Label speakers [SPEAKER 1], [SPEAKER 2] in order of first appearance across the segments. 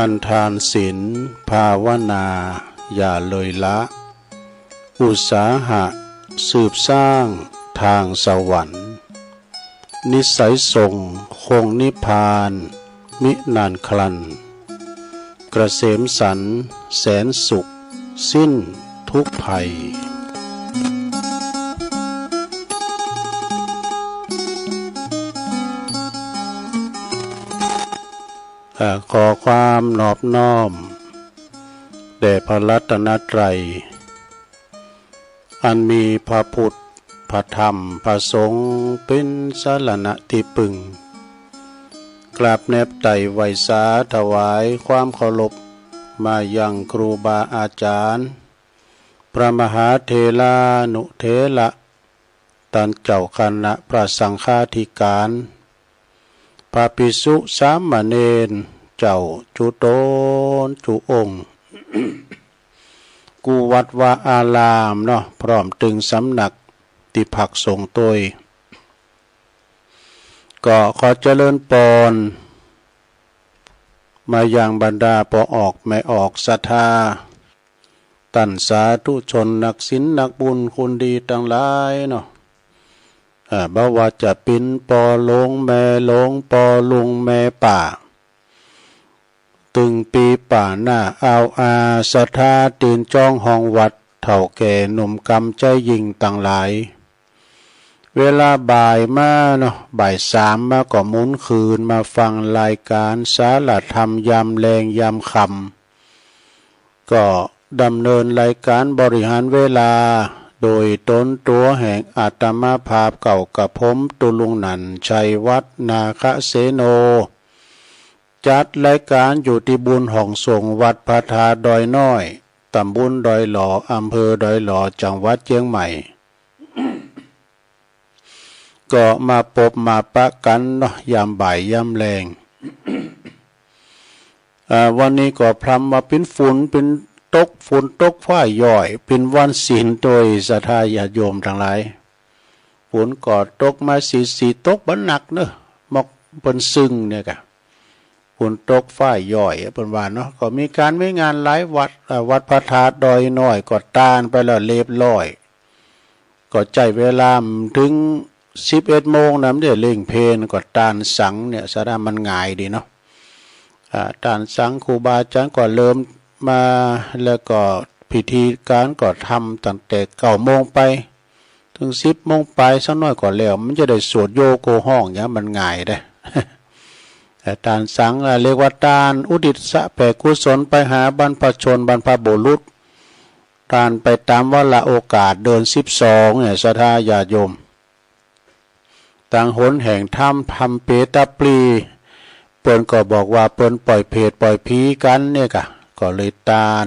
[SPEAKER 1] อันทานศีลภาวนาอย่าเลยละอุตสาหะสืบสร้างทางสวรรค์นิสัยทรงคงนิพพานมินานคลันเกษมสันต์แสนสุขสิ้นทุกภัยขอความนอบน้อมแด่พระรัตนตรัยอันมีพระพุทธพระธรรมพระสงฆ์เป็นสรณะที่พึ่งกราบแนบไต่ไหวสาถวายความเคารพมายังครูบาอาจารย์พระมหาเถรานุเถระท่านเจ้าคณะพระสังฆาธิการพระภิกษุสามเณรเจ้าจุโตนจุองค์ กูวัดวาอารามเนาะพร้อมตึงสำนักติภักสงฆ์ตัวก็ขอเจริญปอนมาอย่างบรรดาปอออกไม่ออกศรัทธาตันสาธุชนนักศีลนักบุญคุณดีทั้งหลายเนาะบ่ว่าจะเป็นปอหลงแม่หลงปอลุงแม่ป่าตึงปีป่าหน้าเอาศรัทธาตีนจ้องห้องวัดเถ่าแก่หนุ่มกำใจยิ่งต่างหลายเวลาบ่ายมาเนาะบ่ายสามมาก็หมุนคืนมาฟังรายการสาระธรรมยามแรงยามค่ำก็ดำเนินรายการบริหารเวลาโดยตนตัวแห่งอาตมาภาพเก่ากับผมตุลุงนันชัยวัฒนาคเสโนจัดรายการอยู่ที่บุญห้องส่งวัดพระธาดอยน้อยตำบลดอยหล่ออำเภอดอยหล่อจังหวัดเชียงใหม่ ก็มาพบมาปะกันเนาะยามบ่ายยามแรง วันนี้ก็พรำมาเป็นฝุ่นเป็นตกฝนตกฝ้ายย่อยเป็นวันศีลโดยศรัทธาญาติโยมทั้งหลายฝนก็ตกมาสีตกบันหนักเนอะมอกเป็นซึ่งเนี่ยกะฝนตกฝ้ายย่อยเป็นว่าเนาะก็มีการไม่งานหลายวัดวัดพระธาตุดอยน้อยก็ตานไปแล้วเรียบร้อยก็ใจเวลาถึง11 โมงนะเดี๋ยวเล่งเพลนก็ตานสังเนี่ยสาระมันง่ายดีเนาะตานสังครูบาอาจารย์ก็เริ่มมาแล้วก็พิธีการก็ทำตั้งแต่9 โมงไปถึง10 โมงไปสักน้อยก่อนแล้วมันจะได้สวดโยโกห้องเนี่ยมันง่ายได้ แต่ทานสังเรียกว่าทานอุทิศแผ่กุศลไปหาบรรพชนบรรพบุรุษทานไปตามวาระโอกาสเดือน12เนี่ยศรัทธาญาติโยมต่างหนแห่งถ้ำทำเปตาปลีเปิ้นก็บอกว่าเปิ้นปล่อยเพศปล่อยผีกันเนี่ยก็เลยตาน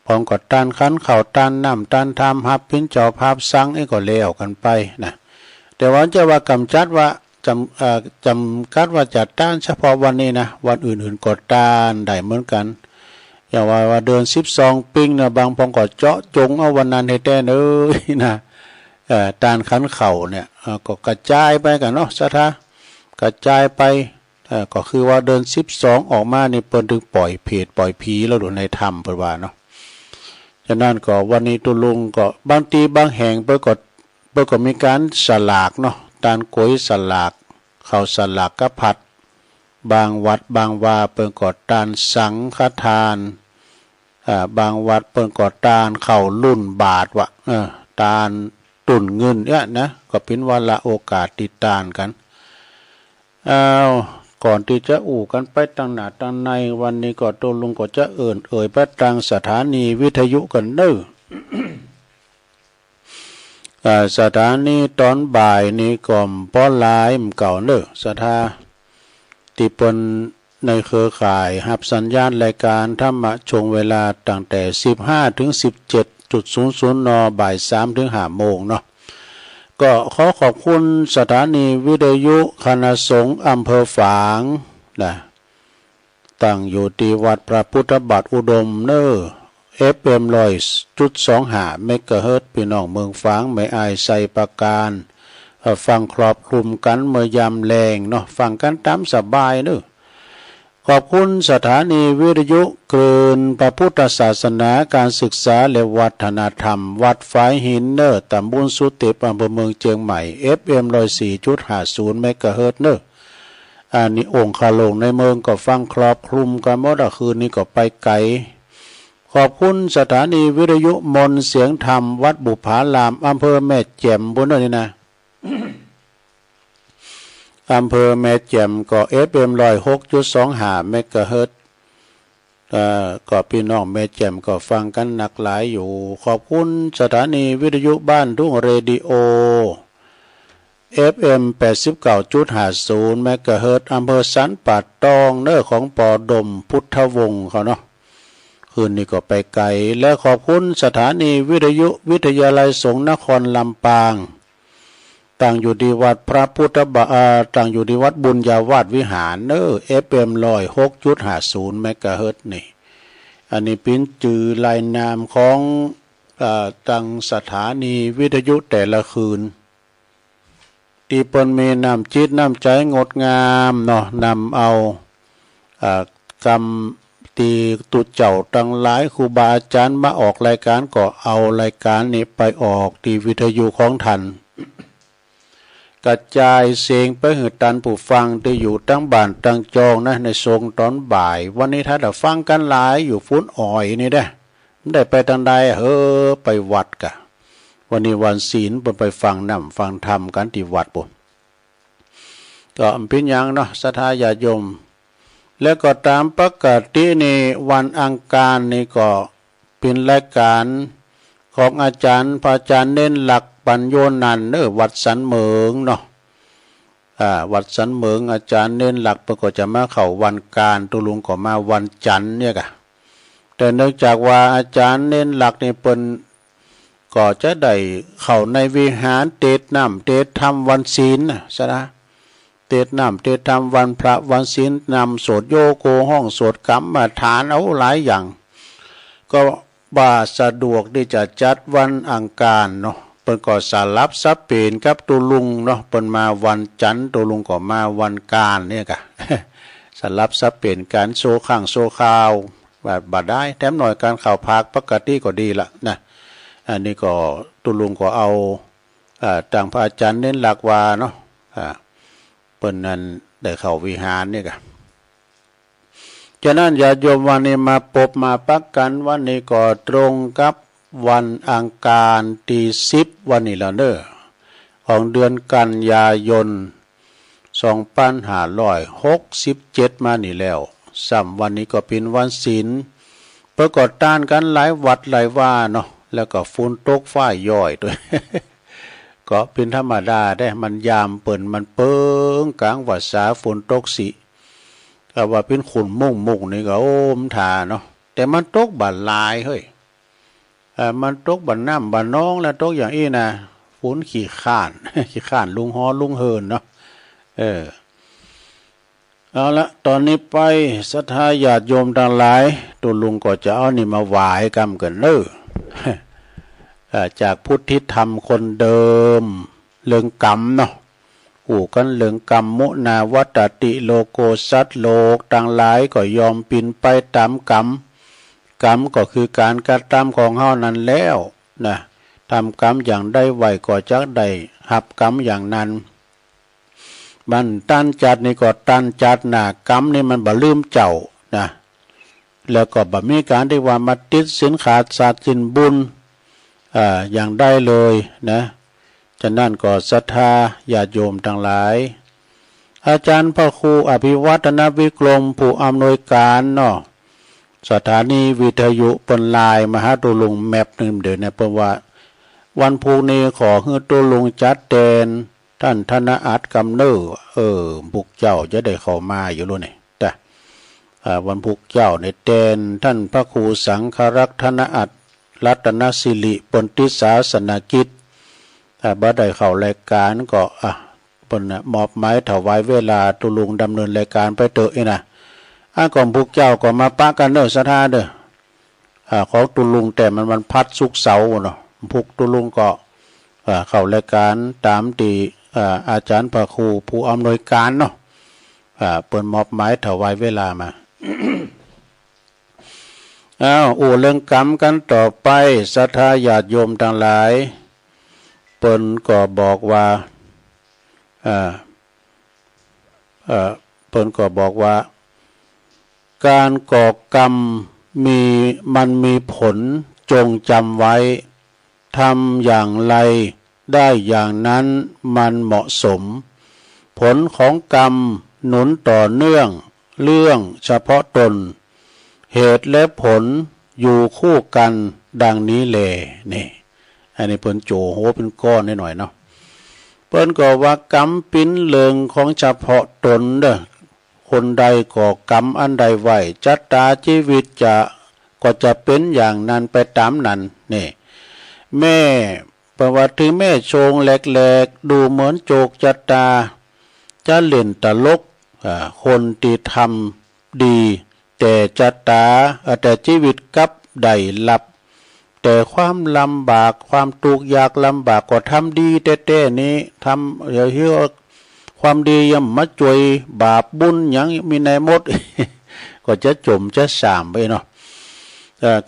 [SPEAKER 1] พร้อมกับตานขันเข่าตานน้ำตานทำฮับพิ้นเจ้าภาพสังก็เลี้ยวกันไปนะแต่ว่าจะว่ากำจัดว่าจำกัดว่าจัดต้านเฉพาะวันนี้นะวันอื่นๆก็ต้านได้เหมือนกันอย่างว่าเดือน12ปิ้งนะบางพงก็เจาะจงเอาวันนั้นให้แต้เอ้ยนะตานขันเข่าเนี่ยก็กระจายไปกันเนาะศรัทธากระจายไปก็คือว่าเดือน12ออกมานี่เปิ้นถึงปล่อยเพศปล่อยผีแล้วดูในธรรมเปิ้นว่าเนาะฉะนั้นก็วันนี้ตุลุงก็บางทีบางแห่งเปิ้นก็มีการสลากเนาะตานก๋วยสลากข้าวสลากกะผัดบางวัดบางวาเปิ้นก็ตานสังฆทานบางวัดเปิ้นก็ตานข้าวรุ่นบาทวะตานตุ่นเงินเนี่ยนะก็เป็นวันละโอกาสติดตานกันก่อนที่จะกันไปตั้งหน้าตั้งในวันนี้ก็ตุลุงก็จะเอ่ยไปทางสถานีวิทยุกันเด้อสถานีตอนบ่ายนี้ก็ป้อลายมเก่าเนอะสถาติปนในเครือข่ายหับสัญญาณรายการธรรมะชงเวลาตั้งแต่15 ถึง 17.00 น.บ่าย 3 ถึง 5 โมงเนาะก็ขอขอบคุณสถานีวิทยุคณะสงฆ์อำเภอฝางนะตั้งอยู่ที่วัดพระพุทธบาทอุดมเนอFM 100.25 เมกะเฮิรตซ์พี่น้องเมืองฝางไม่อายใส่ประการฟังครอบคลุมกันเมื่อยามแรงเนาะฟังกันตามสบายเนอะขอบคุณสถานีวิทยุคลื่นพระพุทธศาสนาการศึกษาและวัฒนธรรมวัดฝายหินเนอตำบลสุเทพอำเภอเมืองเชียงใหม่ FM 104.50 เมกะเฮิรตซ์เนออันนี้องค์คาลงในเมืองก็ฟังครอบคลุมกันหมดคืนนี้ก็ไปไกลขอบคุณสถานีวิทยุมนเสียงธรรมวัดบุพารามอำเภอแม่แจ่มบนนี่นะ อำเภอแม่แจ่มก็ FM 106.25 เมกะเฮิรตซ์ก็พี่น้องแม่แจ่มก็ฟังกันหนักหลายอยู่ขอบคุณสถานีวิทยุบ้านทุ่งเรดิโอ FM 89.50 เมกะเฮิรตซ์อำเภอสันป่าตองเนอของปอดมพุทธวงศ์เขาเนาะคืนนี้ก็ไปไกลและขอบคุณสถานีวิทยุวิทยาลัยสงฆ์นครลำปางตั้งอยู่ที่วัดพระพุทธบาตั้งอยู่ที่วัดบุญญาวาสวิหารเนอ FM 106.50 เมกะเฮิรตซ์นี่อันนี้เป็นจื่อลายนามของตั้งสถานีวิทยุแต่ละคืนที่เปิ้นมีน้ำจิตน้ำใจงดงามเนาะนำเอากรรมตีตุเจ้าตั้งหลายครูบาอาจารย์มาออกรายการก็เอารายการนี้ไปออกที่วิทยุของท่านกระจายเสียงไปให้ตันผู้ฟังที่อยู่ตั้งบ้านตั้งจองนะในทรงตอนบ่ายวันนี้ถ้าได้ฟังกันหลายอยู่ฟุ้นอ่อยนี่ได้ไปทางใดไปวัดกะวันนี้วันศีลไปฟังน้ำฟังธรรมกันที่วัดปุ่นก็เป็นอย่างเนาะศรัทธาญาติโยมแล้วก็ตามปกตินี่วันอังคารนี่ก็เป็นรายการของอาจารย์พระอาจารย์เน้นหลักปัญโยนันท์วัดสันเหมิงเนาะวัดสันเหมิงอาจารย์เน้นหลักก็จะมาเข้าวันการตุลุงก็มาวันจันทร์เนี่ยกะแต่เนื่องจากว่าอาจารย์เน้นหลักนี่เปิ้นก็จะได้เข้าในวิหารเทศน้ำเทศธรรมวันศีลนะซะนะเทศน้ำเทศธรรมวันพระวันศีลนำสวดโยโกห้องสวดกรรมฐานเอาหลายอย่างก็บ่าสะดวกที่จะจัดวันอังคารเนาะเปิ้นก็สลับซับเปลี่ยนกับตุลุงเนาะเปิ้นมาวันจันทร์ตุลุงก็มาวันการเนี่ยกะ สลับซับเปลี่ยนการโซข้างโซข่าวบ่ได้แถมหน่อยการข่าวภาคปกติก็ดีละนะอันนี้ก็ตุลุงก็เอาต่างพระอาจารย์เน้นหลักว่าเนาะเปิ้นนั้นได้เข้าวิหารเนี่ยกะฉะนั้นญาติโยมวันนี้มาพบมาปักกันวันนี้ก็ตรงกับวันอังคารที่10วันนี้แล้วเด้อของเดือนกันยายน 2567มานี่แล้ววันนี้ก็เป็นวันศีลประกอบต้านกันหลายวัดหลายว่าเนาะแล้วก็ฝนตกฟ้าย่อยด้วย ก็เป็นธรรมดาได้มันยามเปิ่นมันเปิ้งกลางวัดสาฝนตกสิก็ว่าเป็นขุนมุ่งนี่ก็โอ้มทาเนาะแต่มันตกบัดลายเฮ้ยมันตกบัดน้ำบัดน้องแล้วตกอย่างอี้นะฝนขี้ข้าน ขี้ข้านลุงฮอลุงเฮินเนาะเอาละตอนนี้ไปศรัทธาญาติโยมทั้งหลายตัวลุงก็จะเอานี่มาไหว้กรรมกันเนอะจากพุทธิธรรมคนเดิมเรื่องกรรมเนาะกันเรื่องกรรมมุนาวัตติโลโกสัตโลกทั้งหลายก็ยอมปินไปตามกรรมกรรมก็คือการกระทำของเฮานั้นแล้วนะทำกรรมอย่างใดไว้ก็จักได้หับกรรมอย่างนั้นมันตันจัดนี่ก็ตันจัดนะกรรมนี่มันบ่ลืมเจ้านะแล้วก็บ่มีการที่ว่ามาติดสินขาดสัตว์สินบุญอย่างได้เลยนะฉะนั้นก็ศรัทธาญาติโยมทั้งหลายอาจารย์พระครูอภิวัฒนวิกรมผู้อำนวยการเนาะสถานีวิทยุปนลายมหาตุลุงแมปหนึ่งเดือนเนี่ยเพราะว่าวันพุธนี้ขอให้ตุลุงจัดแดนท่านธนอัตกำเนิดบุกเจ้าจะได้เข้ามาอยู่รู้นี่แต่วันพุธเจ้าในแดนท่านพระครูสังฆรักษ์ธนอัตรัตนสิริปนติศาสนกิจบ่ได้เข้ารายการก็ปนมอบหมายถวายเวลาตุลุงดำเนินรายการไปเถอะนี่นะก่อนพุธเจ้าก็มาปะกันเด้อศรัทธาเด้อของตุลุงแต่มันพัดศุกร์เสาร์เนาะพุธตุลุงก็เข้ารายการตามที่อาจารย์พระครูผู้อำนวยการเนาะเปิดมอบหมายถวายเวลามา เรื่องกรรมกันต่อไปศรัทธาญาติโยมทั้งหลายเปิ้นก็บอกว่าเปิ้นก็บอกว่าการก่อกรรมมันมีผลจงจำไว้ทำอย่างไรได้อย่างนั้นมันเหมาะสมผลของกรรมหนุนต่อเนื่องเรื่องเฉพาะตนเหตุและผลอยู่คู่กันดังนี้แลนี่อันนี้เปิ้นโจโหเป็นก้อนหน่อยเนาะเปิ้นก็ว่ากรรมปิ้นเลิงของเฉพาะตนเด้อคนใดก่อกรรมอันใดไว้จัตตาชีวิตก็จะเป็นอย่างนั้นไปตามนั้นนี่แม่ประวัติแม่โชงแหลกๆดูเหมือนโจกจัตตาจะเล่นตลกคนที่ทำดีแต่จัตตาแต่ชีวิตกับใดหลับแต่ความลำบากความทุกข์ยากลำบากก็ทำดีแต่นี้ทำเฮียความดียังมาจ่วยบาปบุญยังมีในหมด ก็จะจมจะสามไปเนาะ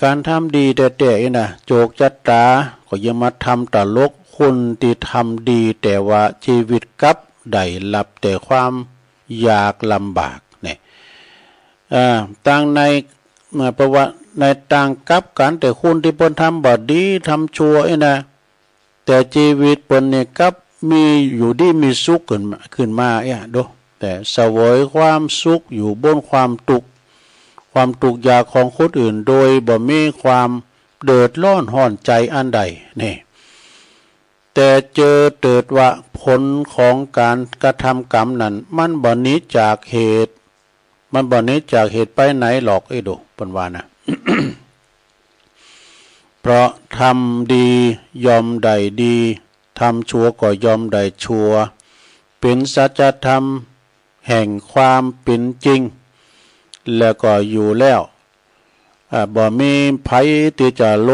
[SPEAKER 1] การทำดีแต่นะโจกจัตตาก็ยังมาทำตลกคนที่ทำดีแต่ว่าชีวิตกับใดหลับแต่ความยากลำบากเนี่ยต่างในประวัติในต่างกับกันแต่คุณที่เพิ่นทำบดีทำชั่วนะแต่ชีวิตเพิ่นเนี่ยกับมีอยู่ดีมีสุขขึ้นมาดูแต่เสวยความสุขอยู่บนความทุกข์ยากของคนอื่นโดยบ่มีความเดือดร้อนห่อนใจอันใดนี่แต่เจอว่าผลของการกระทำกรรมนั้นมันบ่หนีจากเหตุไปไหนหรอกดูเปิ้นว่านะ เพราะทำดียอมได้ดีทำชั่วก็ยอมได้ชั่วเป็นสัจธรรมแห่งความเป็นจริงแล้วก็อยู่แล้วบ่มีภัยที่จะล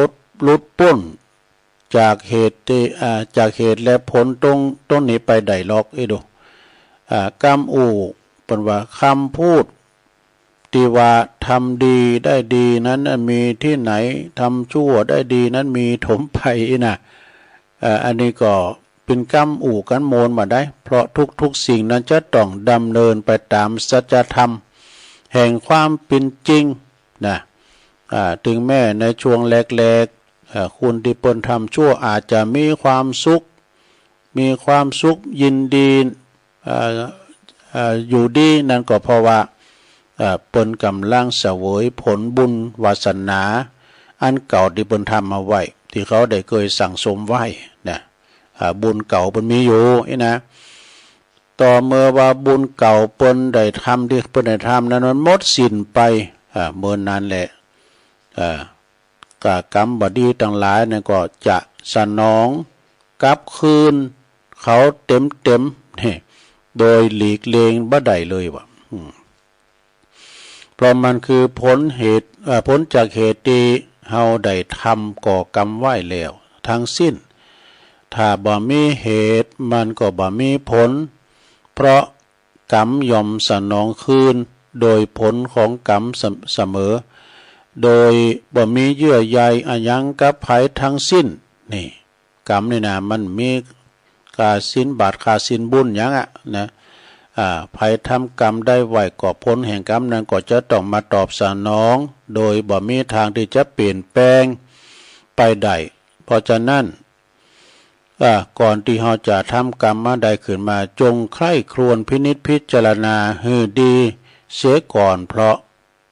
[SPEAKER 1] ดพ้นจากเหตุและผลตรงนี้ไปได้หรอกดูกรรมเป็นว่าคำพูดที่ว่าทำดีได้ดีนั้นมีที่ไหนทำชั่วได้ดีนั้นมีถมไปนะอันนี้ก็เป็นกรรมกันโมนมาได้เพราะทุกสิ่งนั้นจะต้องดำเนินไปตามสัจธรรมแห่งความเป็นจริงนะถึงแม้ในช่วงแรกคุณที่เปิ้นทำชั่วอาจจะมีความสุขยินดี อยู่ดีนั่นก็เพราะว่าเปิ้นกำลังเสวยผลบุญวาสนาอันเก่าที่เปิ้นทำมาไว้ที่เขาได้เคยสั่งสมไว้นะบุญเก่าเปิ้นมีอยู่นะต่อเมื่อว่าบุญเก่าเปิ้นได้ทำที่เปิ้นได้ทำนั้นมันหมดสิ้นไปเมื่อนั้นแหละกรรมบดีทั้งหลายนั่นก็จะสนองกลับคืนเขาเต็มนี่โดยหลีกเลี่ยงบ่ได้เลยว่ะเพราะมันคือผลจากเหตุที่เฮาได้ทำก่อกรรมไว้แล้วทั้งสิ้นถ้าบ่มีเหตุมันก็บ่มีผลเพราะกรรมย่อมสนองคืนโดยผลของกรรมเสมอโดยบ่มีเยื่อใยอันยังกับไผทั้งสิ้นนี่กรรมนี่นะมันมีกาสินบาปกาสินบุญหยังนะไผทำกรรมได้ไว้ก็ผลแห่งกรรมนั้นก็จะต้องมาตอบสนองโดยบ่มีทางที่จะเปลี่ยนแปลงไปได้เพราะฉะนั้นก่อนที่เราจะทำกรรมมาใดขึ้นมาจงใคร่ครวญพินิจพิจารณาให้ดีเสียก่อนเพราะ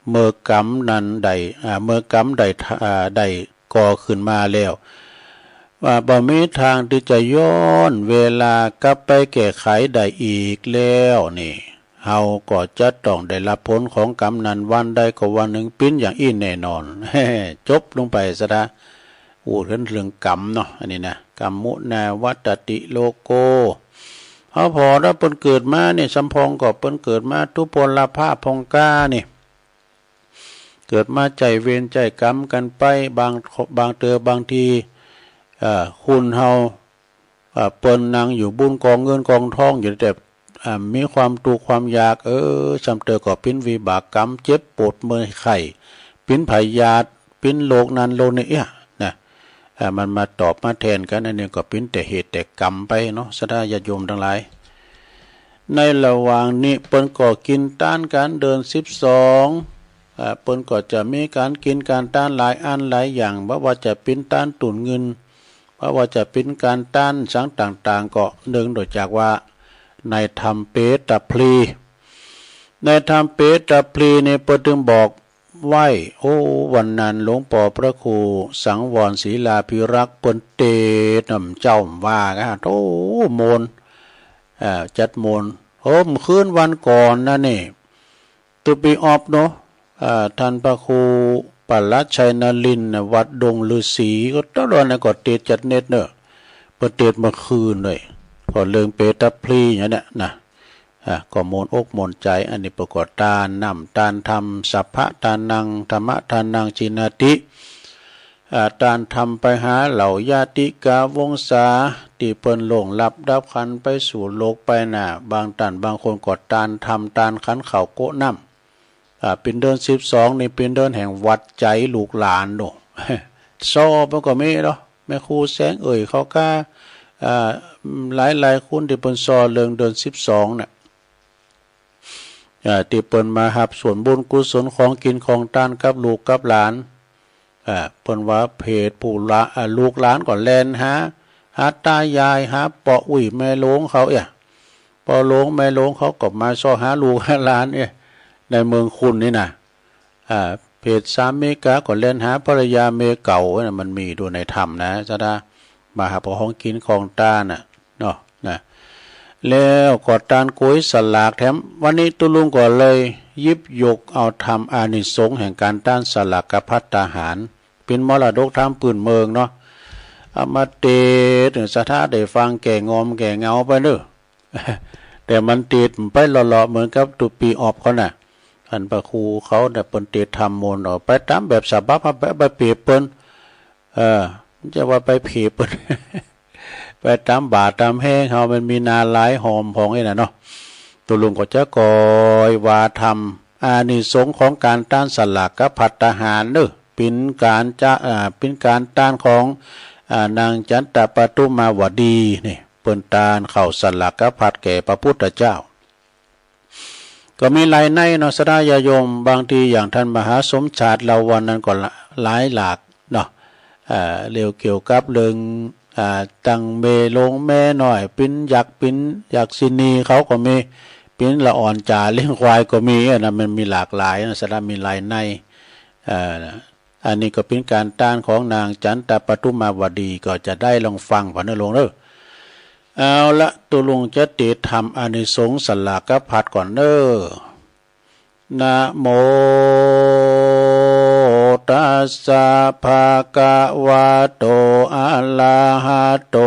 [SPEAKER 1] เมื่อกรรมนั้นได้ก่อขึ้นมาแล้วว่าบ่มีทางที่จะย้อนเวลากลับไปแก้ไขได้อีกแล้วนี่เฮาก็จะต้องได้รับผลของกรรมนั้นวันใดก็วันหนึ่งปิ้นอย่างอี้แน่นอน จบลงไปซะนะพูดเรื่องกรรมเนาะอันนี้นะกรรมุนาวัตติโลโกเฮาพอแล้วเปิ้นเกิดมาเนี่ยสัมพองก็เปิ้นเกิดมาทุพพลภาพพงกานี่เกิดมาใจเวรใจกรรมกันไปบางบางทีคุณเฮาเปิ้นนางอยู่บุญกองเงินกองทองอยู่แต่มีความตุกความอยากจำเตอก็ปิ้นวิบากกรรมเจ็บปวดเมื่อยไข้ปิ้นไผยาดปิ้นโลกนั้นโลกนี้นะมันมาตอบมาแทนกันอันนี้ก็ปิ้นแต่เหตุแต่กรรมไปเนาะสดาญาติโยมทั้งหลายในระหว่างนี้เปิ้นก็กินต้านการเดิน12เปิ้นก็จะมีการกินการต้านหลายอันหลายอย่างว่าจะปิ้นต้านตุนเงินเพราะว่าจะเป็นการต้านสังต่างๆก็เนื่องโดยจากว่าในธรรมเปตพลีในธรรมเปตพลีในเปิดถึงบอกไว้วันนั้นหลวงปู่พระครูสังวรศรีลาภิรักษ์เปิ้นเตนำเจ้าว่าโมนจัดโมนคืนวันก่อนนะนี่ตุปีออบเนาะท่านพระครูปัลลัดชัยนลินวัดดงฤาษีก็ตลอดนะก็เตจัดเน็ตเนอะประเตมาคืนเลยก็เรื่องเปตพลีอย่างนี้นะก็โมนอกโมนใจอันนี้ประกอบตานนำตานทำสัพพะตานังธรรมะทานังจินาติตานทำไปหาเหล่าญาติกาวงศาที่เปิ้นหลงลับดับขันไปสู่โลกไปน่ะบางท่านบางคนก็ตานทำตานขันเข่าโกน้ำเป็นเดือน12นี่เป็นเดือนแห่งวัดใจลูกหลานโนซอมันก็มีเนาะแม่ครูแสงเขาก็หลายคนที่เปิ้นซอเรื่องเดือน12น่ะที่เปิ้นมารับส่วนบุญกุศลของกินของทานกับลูกกับหลานเปิ้นว่าเพจผู้ละลูกหลานก็แล่นหาตายายหาปออุ้ยแม่หลวงเขาปอหลวงแม่หลวงเขาก็มาซอหาลูกหาหลานในเมืองคุณนี่นะเพจสามเมกาก็เล่นหาภรรยาเมเก่านะมันมีดูในธรรมนะจะได้มาหาของกินของตาน่ะเนาะนะแล้วก็ตานกุ้ยสลากแถมวันนี้ตุลุงก็เลยยิบยกเอาทำอานิสงส์แห่งการต้านสลากภัตตาหารเป็นมรดกทางปืนเมืองเนาะเอามาเตะถึงสถาได้ฟังแก่งอมแก่เงาไปเนอะแต่มันติดไปหล่อๆเหมือนกับตุปีออบเขาน่ะท่านพระครูเขาเนี่ยเปิ้นเตะทำมนต์ออกไปตามแบบฉบับไปเปียเปิ้นจะว่าไปเปียเปิ้น ไปตามบาทตามแห้งเขามันมีนาหลายหอมของนี่นะเนาะตัวลุงก็จะกอยว่าทำอานิสงส์ของการต้านสลากภัตตาหารเนอะเป็นการต้านของนางจันตปทุมาวดีนี่เปิ้นต้านเข้าสลากภัตแก่พระพุทธเจ้าก็มีหลายในเนาะสดายาโยมบางทีอย่างท่านมหาสมชาติเราวันนั้นก็หลายหลากเนาะเรื่องเกี่ยวกับเรื่องตังเมลงแม่หน่อยปิ้นอยากสินีเขาก็มี เป็นละอ่อนจ่าเลี้ยงควายก็มีนะมันมีหลากหลายนะสระมีหลายในอันนี้ก็เป็นการต้านของนางจันตปทุมาวดีก็จะได้ลองฟังผ่านลงเด้อเอาละตัวลุงจะติดทำอานิสงส์สลากพัดก่อนเด้อนะโมตัสสะภะคะวะโตอะระหะโต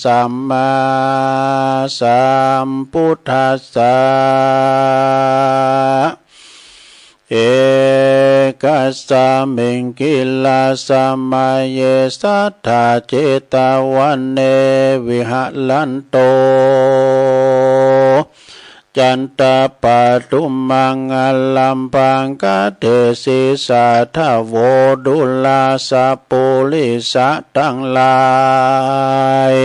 [SPEAKER 1] สัมมาสัมพุทธัสสะเอกัสสะมิงกิลาสัมมาเยสัทธาเจตวันเนวิหะลันโตจันตปะทุมังอลัมปังกะเทศิสาทะโวดุลาสะปุลิสะทั้งหลาย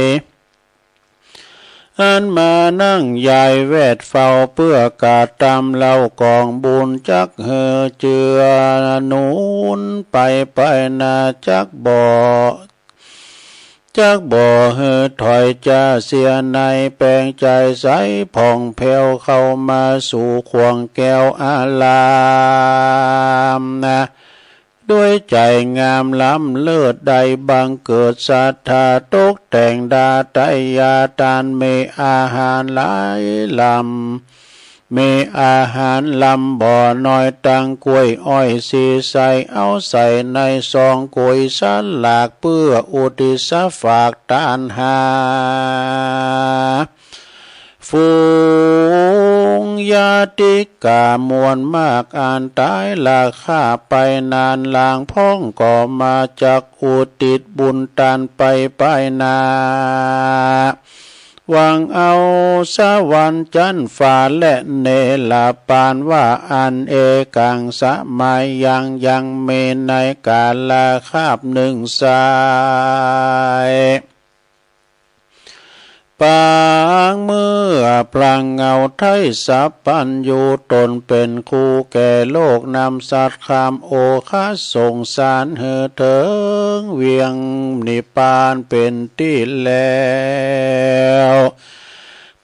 [SPEAKER 1] อันมานั่งใหญ่แวดเฝ้าเพื่อกาตามเล่ากองบุญจักเฮอเจือนูนไปนาจักบ่เฮอถอยจะเสียในแปลงใจใสผ่องแผ้วเข้ามาสู่ควงแก้วอารามนะด้วยใจงามล้ำเลิศใดบังเกิดศรัทธาตกแต่งดาไตยาทานเมอาหารหลายลำเมอาหารลำบ่อน้อยตังกล้วยอ้อยสีใสเอาใส่ในซองกล้วยสันหลากเพื่ออุทิศฝากทานหาฝูงญาติกามวลมากอ่านตายราคาไปนานลางพ้องก็มาจากอุติศบุญตานไปนาวังเอาสวรรค์จันทร์ฟ้าและเนลาปานว่าอันเอกังสมัยยังเมในกาลาคาบหนึ่งสายปางเมื่อพลางเงาไทยสัพพันอยู่ตนเป็นคู่แก่โลกนำสัตว์คามโอคาส่งสารเหือเถิงเวียงนิพพานเป็นที่แล้ว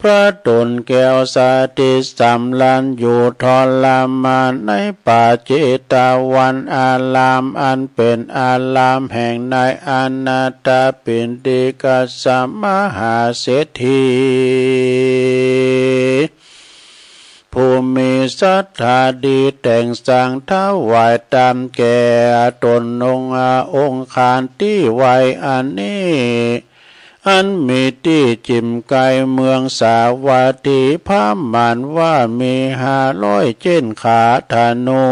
[SPEAKER 1] พระตนแก้วสาธิสำลันอยู่ทรมานในป่าเจตวันอารามอันเป็นอารามแห่งในอนาถปิณฑิกสมหาเศรษฐีผู้มีศรัทธาดีแต่งสร้างถวายตามแก่ตนองค์คานที่ไว้อันนี้อันมีที่จิมไกเมืองสาวัตถีพามานว่ามี500 เช่นขาธนู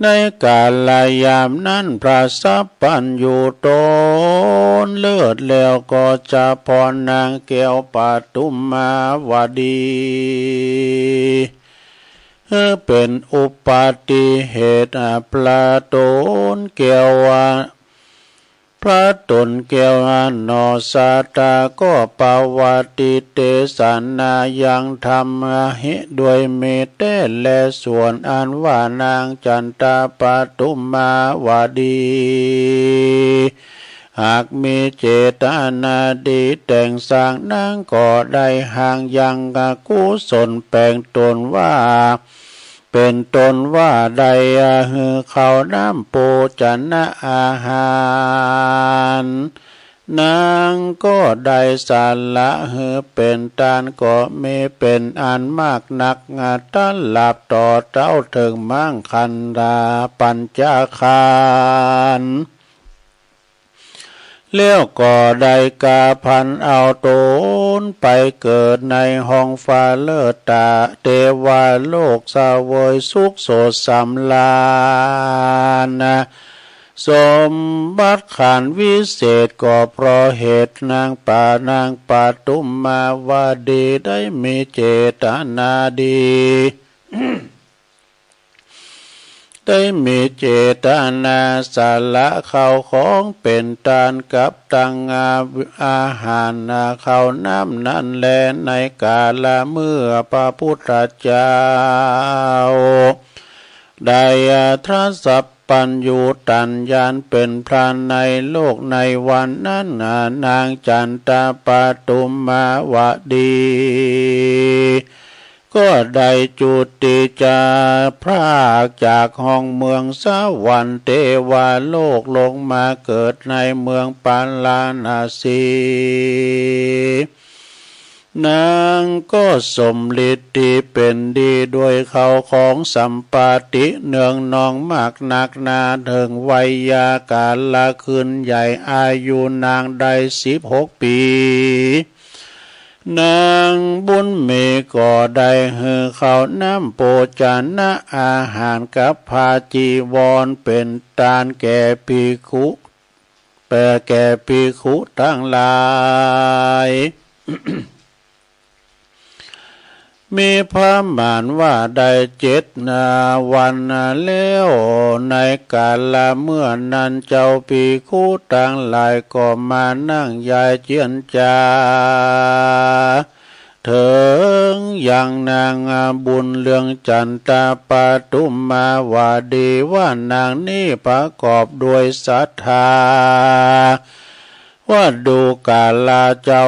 [SPEAKER 1] ในกาลยามนั้นพระสัพพันอยู่ตนเลิศแล้วก็จะพรนางแก้วปทุมมาวดีเป็นอุปัติเหตุพระตนแก้วพระตนแก้วนอสาตาก็ปาวาติเตสนายังธรรมหิด้วยเมตเตและส่วนอันว่านางจันตปทุมมาวดีหากมีเจตนาดีแต่งสร้างนางก็ได้ห่างยังกุศลแปลงตนว่าเป็นตนว่าใดเขาน้ำปูจันนะอาหารนางก็ได้สาละเป็นตานก็มีเป็นอันมากนักตันหลับต่อเจ้าถึงมั่งคันดาปัญจคารเลี้ยวก็ได้กาพันเอาตนไปเกิดในห้องฟ้าเลิศตาเทวาโลกสวยสุขโสดสำราญสมบัติขันวิเศษก็เพราะเหตุนางปทุมมาวดีได้มีเจตนาดี ได้มีเจตนาสละข้าวของเป็นทานกับตังอาหารข้าวน้ำนั้นแลในกาลเมื่อพระพุทธเจ้าได้ตรัส ปัญญูตัญญาณเป็นพระในโลกในวันนั้นนางจันตาปทุมมาวดีก็ได้จุติจาพรากจากห้องเมืองสวรรค์เทวาโลกลงมาเกิดในเมืองปาลาณสีนางก็สมฤทธิ์เป็นดีด้วยเขาของสัมปาติเนืองนองมากนักนาถึงวัยยาการละคืนใหญ่อายุนางได้16 ปีนางบุญมีก็ได้หือเขาน้ำโภชนะอาหารกับพาจีวรเป็นทานแก่ภิกขุแก่ภิกขุทั้งหลาย มีพระมารว่าได้7 วันแล้วในกาลเมื่อนั้นเจ้าภิกขุทั้งหลายก็มานั่งยายเจียนจาถึงอย่างนางบุญเรืองจันตาปทุมมาวดีว่านางนี้ประกอบด้วยศรัทธาว่าดูกาลาเจ้า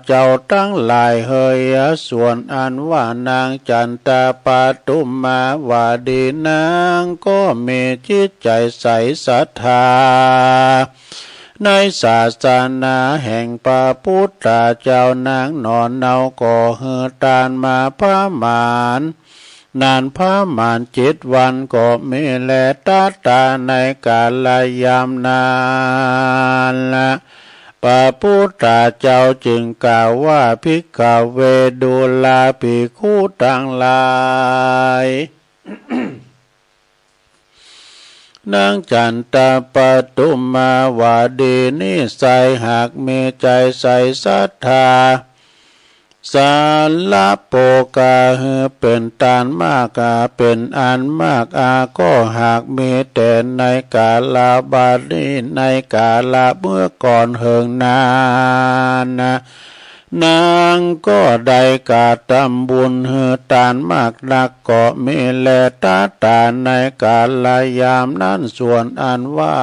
[SPEAKER 1] เจ้าทั้งหลายเฮยส่วนอันว่านางจันตาปทุมมาวดีนางก็มีจิตใจใสศรัทธาในศาสนาแห่งพระพุทธเจ้านางนอนเนาก็เฮือตานมาพระมารนานพระมาร7 วันก็มีแลตาในกาลยามนานละพระพุทธเจ้าจึงกล่าวว่าภิกขเวดุลาภิกขุทั้งหลาย นางจันตาปทุมมาวดีนิสัยหากมีใจใส่ศรัทธาสาลโปกาเป็นตานมากเป็นอันมากก็หากมีแต่ในกาลบาลีในกาลเมื่อก่อนเหิงนานนางก็ได้กาทำบุญตานมากนักก็มีแลตาในกาลยามนั้นส่วนอันว่า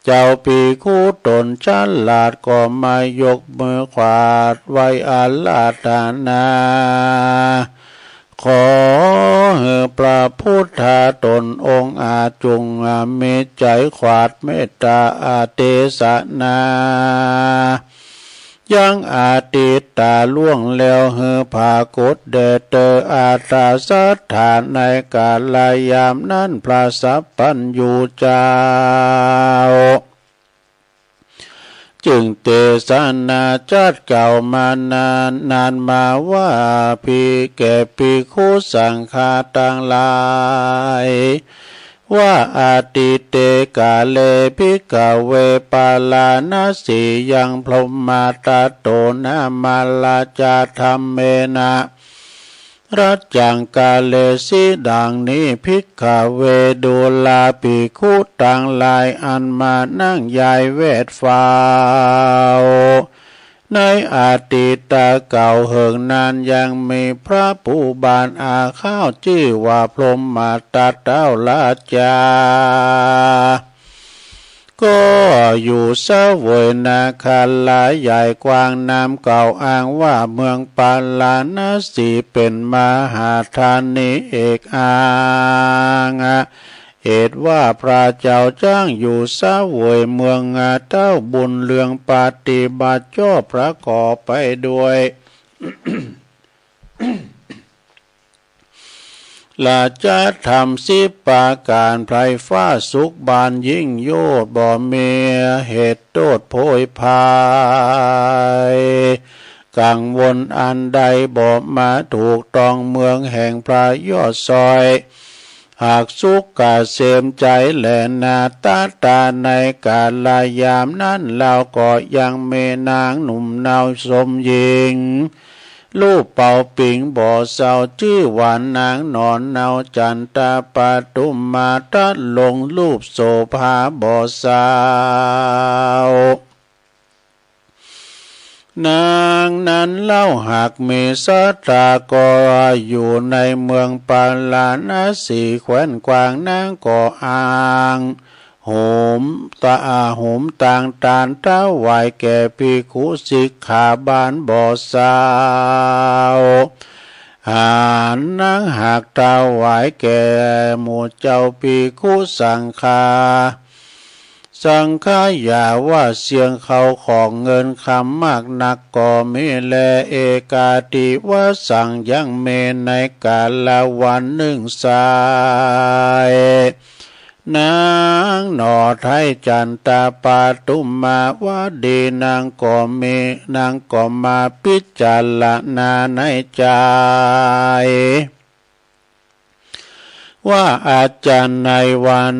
[SPEAKER 1] เจ้าภิกขุตนฉลาดก็มายกมือขวาดไว้อาลาธนาขอพระพุทธตนองค์อาจงมีใจขวาดเมตตาเทศนายังอาติตาล่วงแล้วภากฏเดเตออาตาสัทธาในกาลยามนั้นพระสัพพัญญูเจ้าจึงเทศนาจัดเก่ามานานมาว่าแก่ภิกขุสังฆาทั้งหลายว่าอาติเตกาเลภิกขเวปาลานาสียังพรหมาตโตนามาลาจาธรรมเมนะรัจจังกาเลสีดังนี้ภิกขเวดุลาภิกขุทั้งหลายอันมานั่งยายเวทฟ้าวในอาติตาเก่าเหิงนานยังมีพระผู้บานอาข้าวชื่อว่าพรหมาตเต้าลาจาก็อยู่เสวยนาคาลาใหญ่กว้างน้ำเก่าอ้างว่าเมืองปาลาณสีเป็นมหาธานีเอกอ้างเหตุว่าพระเจ้าจ้างอยู่เสวยเมืองเต้าบุญเรืองปฏิบัติชอบประกอบไปด้วย ลาจะทำ10 ประการไพรฟ้าสุขบานยิ่งโยดบ่มีเหตุโทษโพยพายกังวลอันใดบ่มาถูกต้องเมืองแห่งพระยอดซอยหากสุขกาเสมใจแลนาตาในกาลยามนั้นเราก็ยังเมนางหนุ่มนาวสมหญิงลูกเป่าปิงบ่อเศร้าชื่อหวานนางนอนเนาจันตาปทุมมาทัดลงรูปโสภาบ่อสาว นางนั้นเล่าหากมีสัตราก็อยู่ในเมืองปาลาณสีแคว้นกวางนางก็อ้างโหมโหมต่างตานเท้าไหวแก่ภิกขุสิกขาบานบ่อสาวหานนางหากเท้าไหวแก่หมู่เจ้าภิกขุสังฆาสังฆาอย่าว่าเสียงเขาของเงินคำมากนักก็มีแลเอกาติว่าสั่งยังเมในกาลวันหนึ่งสายนางหนอไทยจันตาปาตุมมาวดีนางก็มีนางก็มาพิจารณาในใจว่าอาจารย์ในวัน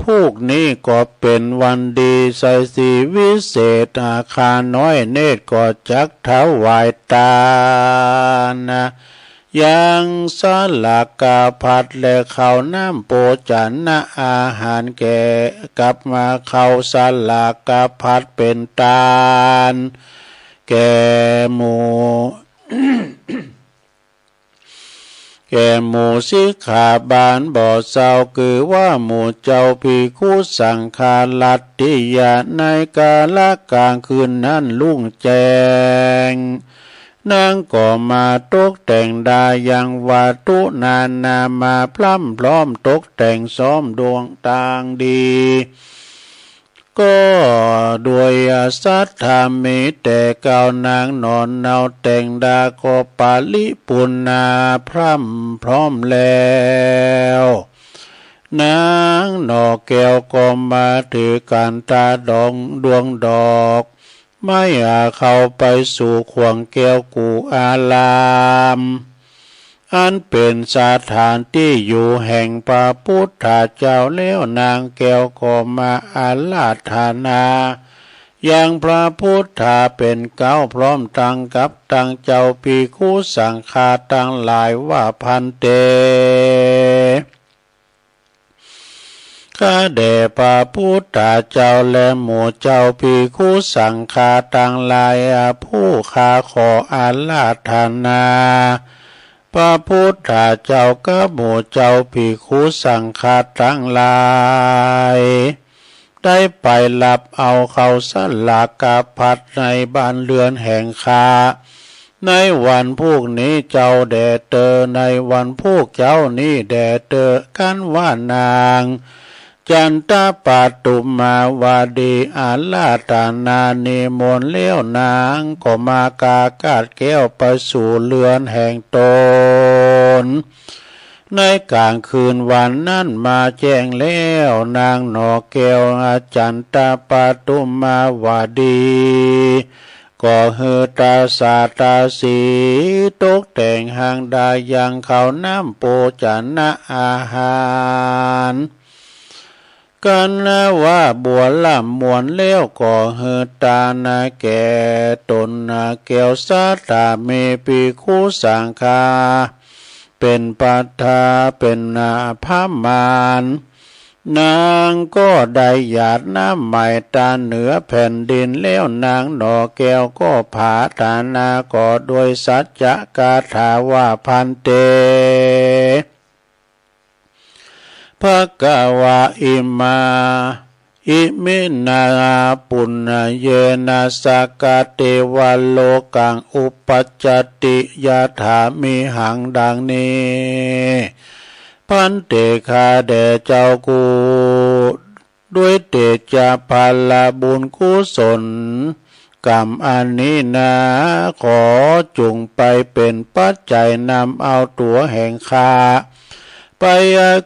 [SPEAKER 1] พวกนี้ก็เป็นวันดีใส่สีวิเศษอาคาน้อยเนตรก็จักถวายตานะยังสลากาผัดและข้าวน้ำโปจันนะอาหารแก่กับมาข้าวสลากาผัดเป็นตาลแก่หมู แก่หมู่สิกขาบานบ่อเศร้าคือว่าหมู่เจ้าภิกขุสังฆาลัตติยะในกาลกลางคืนนั้นลุ่งแจ้งนางก็มาตกแต่งดายังวัตถุนามาพร่ำพร้อมตกแต่งซ้อมดวงต่างดีก็ด้วยสัทธามิแต่เก่านางนอนเนาแต่งดาก็ปาลิปุณนาพร่ำพร้อมแล้วนางนอแก้วก็มาถือการตาดองดวงดอกไม่เข้าไปสู่ขวงแก้วกูอารามอันเป็นสถานที่อยู่แห่งพระพุทธเจ้าแล้วนางแก้วก็มาอาราธนาอย่างพระพุทธาเป็นเก้าพร้อมตั้งกับตั้งเจ้าภิกขุสังฆาตั้งหลายว่าพันเตข้าแด่พระพุทธเจ้าและหมู่เจ้าภิกขุสังฆาตั้งหลายผู้ข้าขออาราธนาพระพุทธเจ้ากับหมู่เจ้าภิกขุสังฆาทั้งหลายได้ไปรับเอาเข้าสลากาพัดในบ้านเรือนแห่งข้าในวันพวกนี้เจ้าแด่เตอในวันพวกเจ้านี้แด่เตอกันว่านางจันตาปาตุมาวาดีอาลาตานานิมนต์เลี้ยวนางก็มากากาดแก้วไปสู่เรือนแห่งตนในกลางคืนวันนั้นมาแจ้งแล้วนางหนอแก้วจันตาปาตุมาวาดีก็เฮตาสาตาสีตกแต่งหางดายังเขาน้ำโปจันนะอาหารกันนะว่าบัวล่ำมวนเลี้ยวก็เฮตานาแก่ตนนาแก้วสาตาเมภิกขุสังฆาเป็นปัทธาเป็นนาพามานนางก็ได้หยาดน้ำใหม่ตาเหนือแผ่นดินแล้วนางหนอแก้วก็ผาตานาก็โดยสัจจะกาถาว่าพันเตภกวาอิมาอิมินาปุณเยนะสกาเตวโลกังอุปัจจติยาถามิหังดังนี้พันเตคาแด่เจ้ากูด้วยเตจาภาลบุญกุศลกรรมอันนี้นะขอจุงไปเป็นปัจจัยนำเอาตัวแห่งข้าไป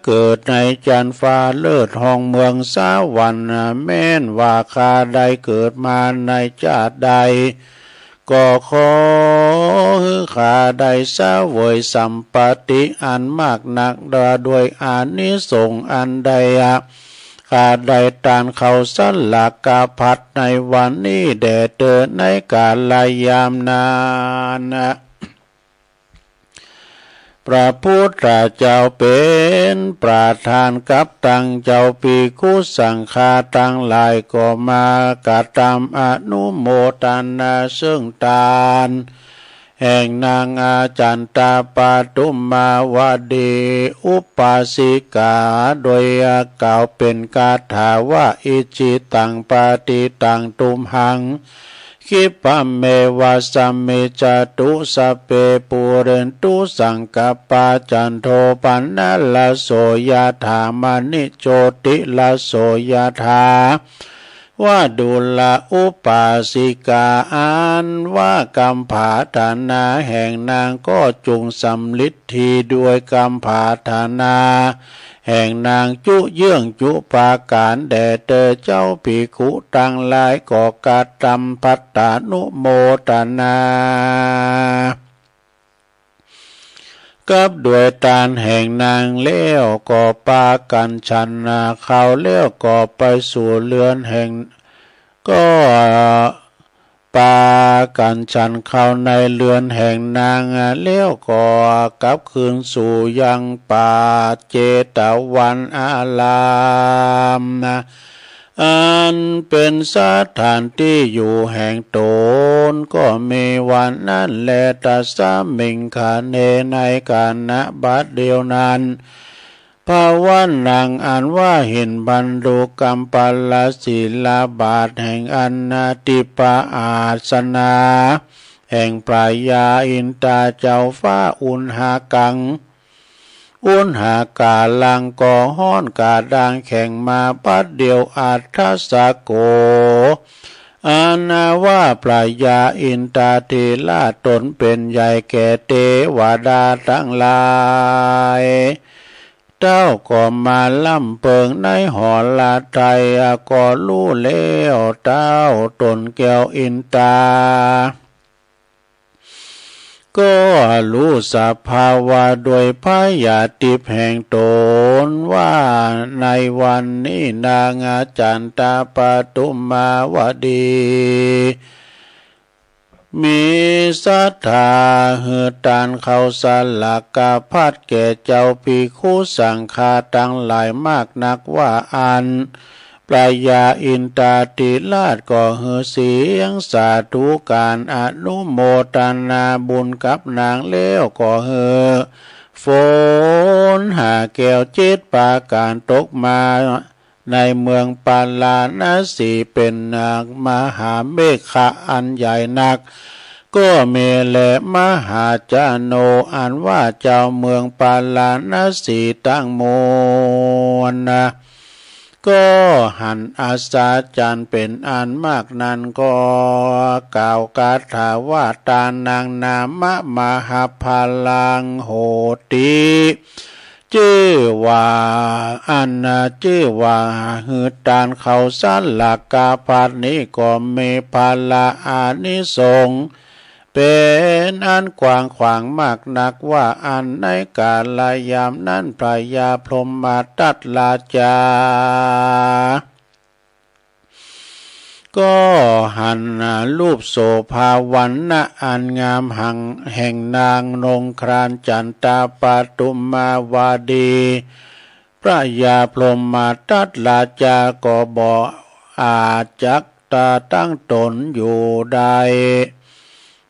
[SPEAKER 1] เกิดในจันฟ้าเลิศห้องเมืองสวรรค์แม้นว่าข้าได้เกิดมาในชาติใดก็ขอข้าได้เสวยสัมปติอันมากนักด้วยอานิสงส์อันใดข้าได้ตานเขาสันหลักกาพัดในวันนี้แด่เธอในกาลยามนาน พระพุทธเจ้าเป็นประธานกับตังเจ้าภิกขุสังฆาตั้งหลายก็มากตามอนุโมทนาซึ่งทานแห่งนางอาจันตาปาตุมมาวดีอุปาสิกาโดยกล่าวเป็นคาถาว่าอิจิตังปาติตังตุมหังคิปะเมวะสัมเมจตุสปเปปุเรนตุสังกปาจันโทปันนะละโสยถามณิโจติละโสยถาว่าดุลอุปาสิกาอันว่ากรรมผาธานาแห่งนางก็จงสำลิดทีด้วยกรรมผาธานาแห่งนางจุเยื่องจุปาการแด่เตอเจ้าภิกขุตั้งหลายก่อกาตมพัตตานุโมทนากับด้วยตานแห่งนางเลี้ยวก่อปากันชันนาเขาเลี้ยวก่อไปสู่เรือนแห่งก็ปากันชันเข้าในเรือนแห่งนางเลี้ยวก่อกลับคืนสู่ยังป่าเจตวันอารามอันเป็นสถานที่อยู่แห่งตนก็มีวันนั้นแลตัสสะมิงคาเนในกาณบัดเดียวนั้นภาวันนางอันว่าเห็นบรรลุกัมปัลลศีลาบาทแห่งอนาติปาอาสนาแห่งปรายาอินตาเจ้าฟ้าอุณหากังอุณหากาลังก่อห้อนกาดังแข่งมาปัดเดียวอัฏฐสะโกอานาว่าปรายาอินตาเทลาตนเป็นใหญ่แก่เทวดาทั้งหลายเจ้าก็มาล่ำเปิงในหอลาไตรก็รู้แล้วเจ้าตนแก้วอินตาก็รู้สภาวะโดยพยาติแห่งตนว่าในวันนี้นางอาจันตาปตุมมาวดีมีศรัทธาหือตานเขาสลักกาพัดแก่เจ้าภิกขุสังฆาตั้งหลายมากนักว่าอันปรายาอินตาติราชก็หือเสียงสาธุการอนุโมทนาบุญกับนางเลี้ยวก็หือฝนหาแก้วเจ็ดปาการตกมาในเมืองปาลาณสีเป็นมหาเมฆะอันใหญ่นักก็เมเลมหาจาโนอันว่าเจ้าเมืองปาลาณสีตั้งมวลก็หันอาสาจันเป็นอันมากนั้นก็กล่าวคาถาว่าตานางนามะมหาพลังโหติชื่อว่าอันชื่อว่าหือตานเขาสันหลักกาพัดนี้ก็มีพลาอานิสงส์เป็นอันกว้างขวางมากนักว่าอันในกาลยามนั้นพระยาพรหมทัตราชาก็หันรูปโสภาวันนะอันงามหังแห่งนางนงครานจันตาปาตุมมาวดีพระยาพรหมทัตราชาก็บอกอาจักตาตั้งตนอยู่ใด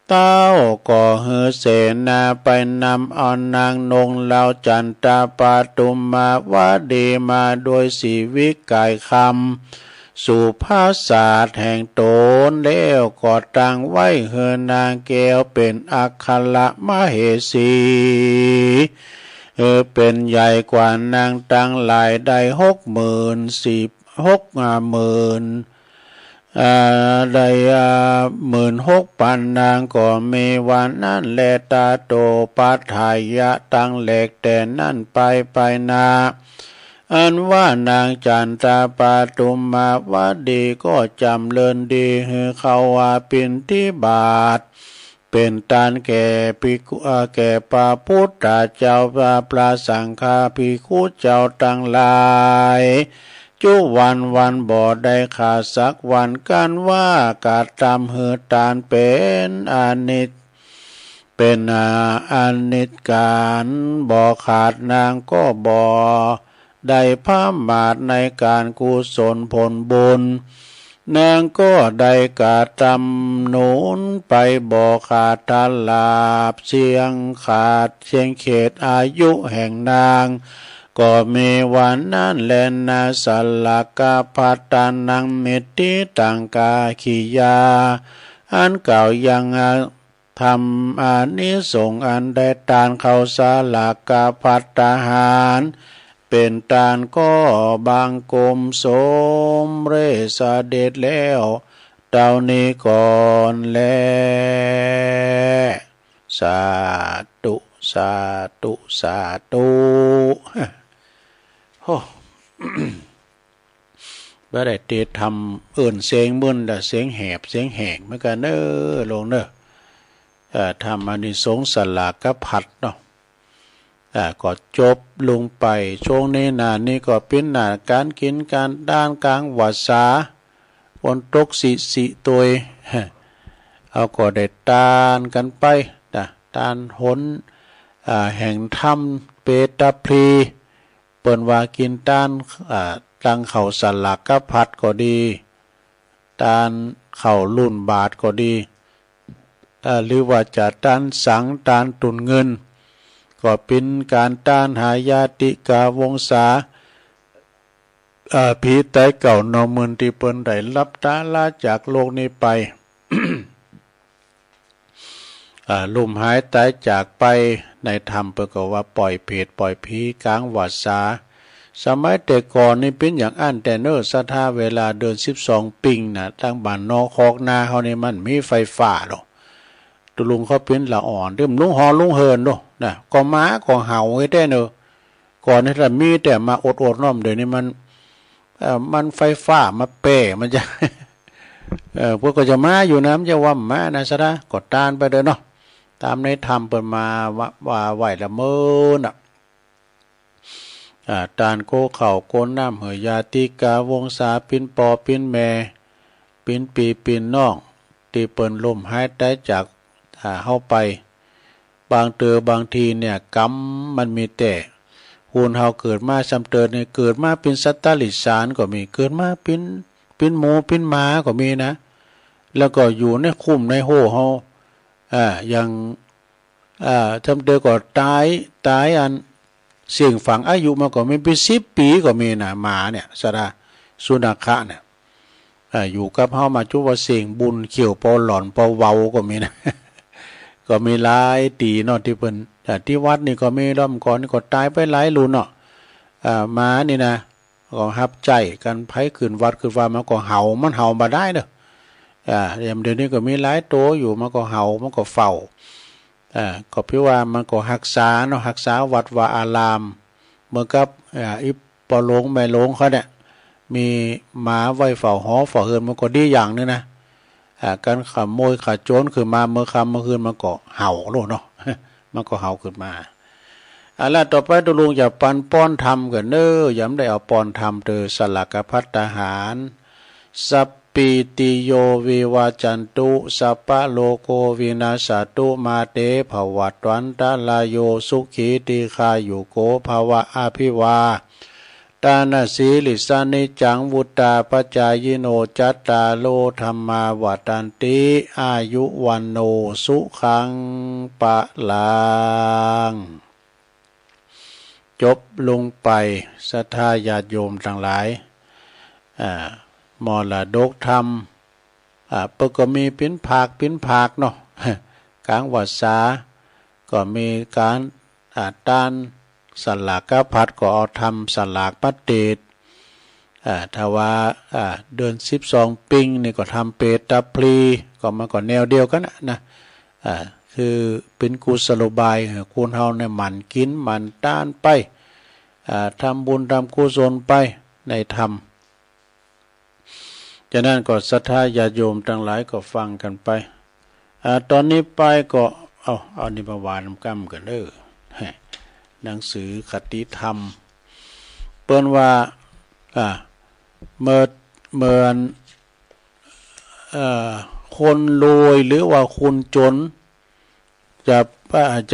[SPEAKER 1] เต้าก็หือเสนาไปนำเอานางนงเหล่าจันตาปาตุมมาวดีมาโดยสีวิกายคำสุภาษาแห่งตนแล้วก็ตั้งไว้เฮือนางแก้วเป็นอัครมเหสีเป็นใหญ่กว่านางตั้งหลายได้60,000ได้16,000นางก็มีวันนั้นแลตาโตปัฏฐายะตั้งเหล็กแต่นั่นไปนาอันว่านางจันตาปาตุมมาวดีก็จำเลินดีหือเขาว่าปินทิบาทเป็นตานแก่ภิกขุแก่พระพุทธเจ้าพระสังฆาภิกขุเจ้าตั้งหลายจุวันบ่ได้ขาดสักวันกันว่ากาตามหือตานเป็นอานิจเป เป็นอานิจการบ่ขาดนางก็บ่ได้พามาดในการกุศลผลบุญนางก็ได้กาตำหนุนไปบ่ขาดทลาบเสียงขาดเสียงเขตอายุแห่งนางก็มีวันนั้นแลนาสลักกาพัตตานังเมตติตังกาขิยาอันเก่ายังทำอานิสงส์อันได้ตานเข้าสาลากาพัตตาหารเป็นตานก็บางกลมสมเรสเด็จแล้วเต่านี้ก่อนแลสาธุสาธุสาธุโอ้บ่ได้เตทำเอื่นเสียงมึนแต่เสียงแหบเสียงแหงเหมือนกันเด้อลงเด้อทำอานิสงส์สลากพัดเนาะก็จบลงไปช่วงนี้นานี่ก็เป็นหน้าการกินการด้านกลางวัดสาวันตกสิตัวเอาก็ได้ตานกันไปตานหนแห่งถ้ำเปตาพลีเปิ้นว่ากินตานตังเข่าสลักกะพัดก็ดีตานเข่าลุ่นบาทก็ดีหรือว่าจะตานสังตานตุนเงินก็เป็นการต้านหายาติกาวงศาผีไตเก่านอมืนที่เปิ้นได้รับตาลาจากโลกนี้ไป ลุ่มหายตายจากไปในธรรมเปิ้นก็ว่าปล่อยเพศปล่อยผีกลางวัดสาสมัยแต่ก่อนนี่เป็นอย่างอันแต่เนิ่นศรัทธาเวลาเดิน12ปิงนะทางบ้านนอคอกนาเฮานี่มันมีไฟฟ้าดอกตุลุงเขาเป็นละอ่อนดื่มลุงหอลุงเฮินโดนะก็ม้าก็เห่าไว้ได้เนอะก่อนนี่ถ้ามีแต่มาอดน้อมเดี๋ยวนี้มันไฟฟ้ามาเป้มันจะ พวกก็จะมาอยู่น้ำจะว่ามานะซะนะกดตานไปเด้อเนาะตามในธรรมเปิดมาว่าไหวละเมินตานโกเข่าโกนน้ำเหยยาติกาวงศาปินปอปินแม่ปินปีปินน้องตีเปิ่นลมหายได้จากเข้าไปบางบางทีเนี่ยกรรมมันมีแต่หูนเฮาเกิดมาซ้ำเติมเนี่ยเกิดมาเป็นสัตตลิสารก็มีเกิดมาเป็นหมูเป็นหมาก็มีนะแล้วก็อยู่ในคุ้มในโห่เฮาอย่างทำเดิมก็ตายอันเสี่ยงฝังอายุมาก็มีเป็น10 ปีก็มีนะหมาเนี่ยสระสุนัขะเนี่ยอยู่กับเฮามาจุว่าเสี่ยงบุญเขียวปอหลอนปอเว้าก็มีนะ ก็มีหลายตีเนาะที่เพิ่นที่วัดนี่ก็มีด้อมก่อนนี่ก็ตายไปหลายรุ่นเนาะหมานี่นะก็ฮับใจกันไผขึ้นวัดขึ้นว่ามันก็เห่ามันเห่าบ่ได้เด้อเดี๋ยวนี้ก็มีหลายตัวอยู่มันก็เห่ามันก็เฝ้าก็พี่ว่ามันก็รักษาเนาะรักษาวัดวาอารามเหมือนกับอีปอหลงแม่หลงเขาเนี่ยมีหมาไว้เฝ้าหอเฝ้าเฮือนมันก็ดีอย่างนึงนะการขโมยขาโจรคือมาเมื่อค่ำเมื่อคืนมันก็เห่าโลดเนาะ มันก็เห่าขึ้นมาแล้วต่อไปตุลุงอย่าปันป้อนทำกันเน้อย้ำได้เอาป้อนทำเตอสลักกภัตตาหารสัพปิติโยวิวาจันตุสัพพะโลโกวินาศตุมาเตภวัตวันตาลายโยสุขีติคายุโกภวะอภิวาตานาสีลิสานิจังวุตตาปัจจายโนจัตตาโลธรรมาวัตันติอายุวันโนสุขังปะลังจบลงไปศรัทธาญาติโยมทั้งหลายมรดกธรรมปก็มีปิ้นผักเนาะ กลางวัดสาก็มีการต้านสลากกพัดก็เอาทำสลากปัดเตดถ้าว่าเดือน12ปิงนี่ก็ทำเปตาพลีก็มันก็แนวเดียวกันนะคือเป็นกุศโลบายคุณเฮาเนี่ยหมั่นกินหมั่นต้านไปทำบุญทำกุศลไปในธรรมฉะนั้นก็ศรัทธาญาติโยมทั้งหลายก็ฟังกันไปตอนนี้ไปก็เอานิพพานกรรมกันเด้อหนังสือคติธรรมเปิ้นว่าเมื่อคนรวยหรือว่าคนจน จ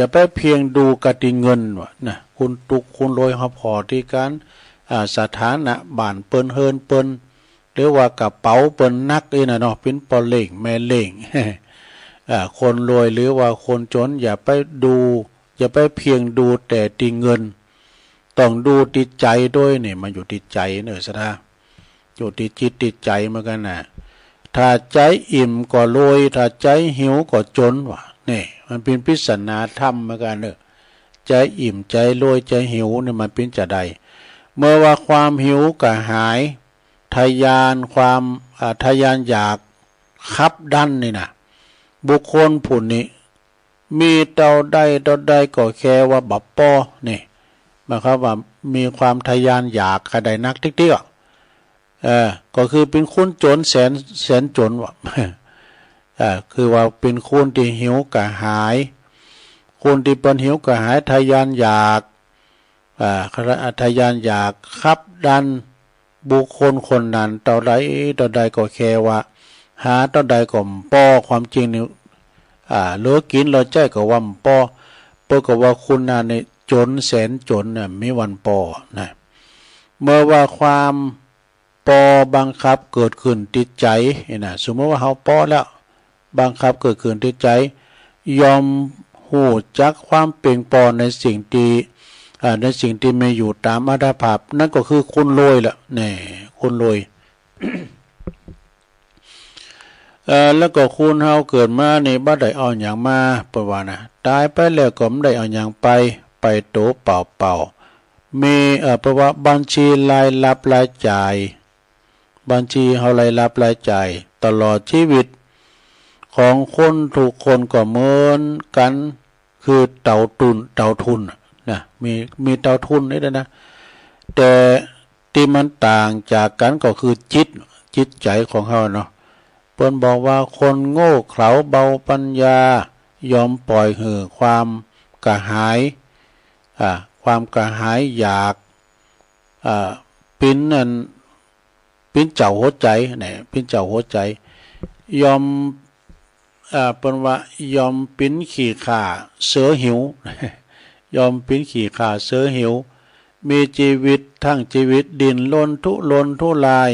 [SPEAKER 1] ะไปเพียงดูกติเงินวะนะคุณตุกคุณรวยเขาพอที่การสถานะบ้านเปิ้นเฮินเปิ้นหรือว่ากระเป๋าเปิ้นนักเนาะเป็นปอเล่งแม่เล่ง คนรวยหรือว่าคนจนอย่าไปดูอย่าไปเพียงดูแต่ตีเงินต้องดูติดใจด้วยเนี่ยมันอยู่ติดใจเนอะสะอยู่ติดจิตติดใจเหมือนกันนะถ้าใจอิ่มก็รวยถ้าใจหิวก็จนวะนี่มันเป็นปริศนาธรรมเหมือนกันเนอะใจอิ่มใจรวยใจหิวเนี่ยมันเป็นจะใดเมื่อว่าความหิวกระหายทยานความทยานอยากคับดันนี่นะบุคคลผู้นี้มีเตาใดก็แค่ว่าบับปอนี่หมายความว่ามีความทยานอยากกระไดนักติ๊กก็คือเป็นคนจนแสนจนวะคือว่าเป็นคนที่หิวกระหายคนที่เป็นหิวกระหายทยานอยากทยานอยากคับดันบุคคลคนนั้นเตาใดก็แค่ว่าหาเตาใดก็ป้อความจริงนี่เหลือกินเราใจก็ว่าป้อเพื่อก็ว่าคุณน่ะในจนแสนจนน่ะมีวันป้อนะเมื่อว่าความป้อบังคับเกิดขึ้นติดใจนะสมมติว่าเฮาป้อแล้วบังคับเกิดขึ้นติดใจยอมหูจักความเปลี่ยนปอนในสิ่งที่ไม่อยู่ตามอัตภาพนั่นก็คือคนรวยละนี่คนรวย แล้วก็คุณเฮาเกิดมาในบ่ได้เอาอย่างมาเพราะว่านะตายไปแล้วก็ไม่ได้เอาอย่างไปโตเปล่ามีเพราะว่าบัญชีรายรับรายจ่ายบัญชีเฮารายรับรายจ่ายตลอดชีวิตของคนทุกคนก็เหมือนกันคือเต่าทุนนะมีเต่าทุนนี่ด้วยนะแต่ที่มันต่างจากกันก็คือจิตใจของเฮาเนาะเพิ่นบอกว่าคนโง่เขลาเบาปัญญายอมปล่อยเหือความกระหายความกระหายอยากปิ้นเจ้าหัวใจเนี่ยปิ้นเจ้าหัวใจยอมเป็นว่ายอมปิ้นขี่ข่าเสือหิวยอมปิ้นขี่ข่าเสือหิวมีชีวิตทั้งชีวิตดินรนทุราย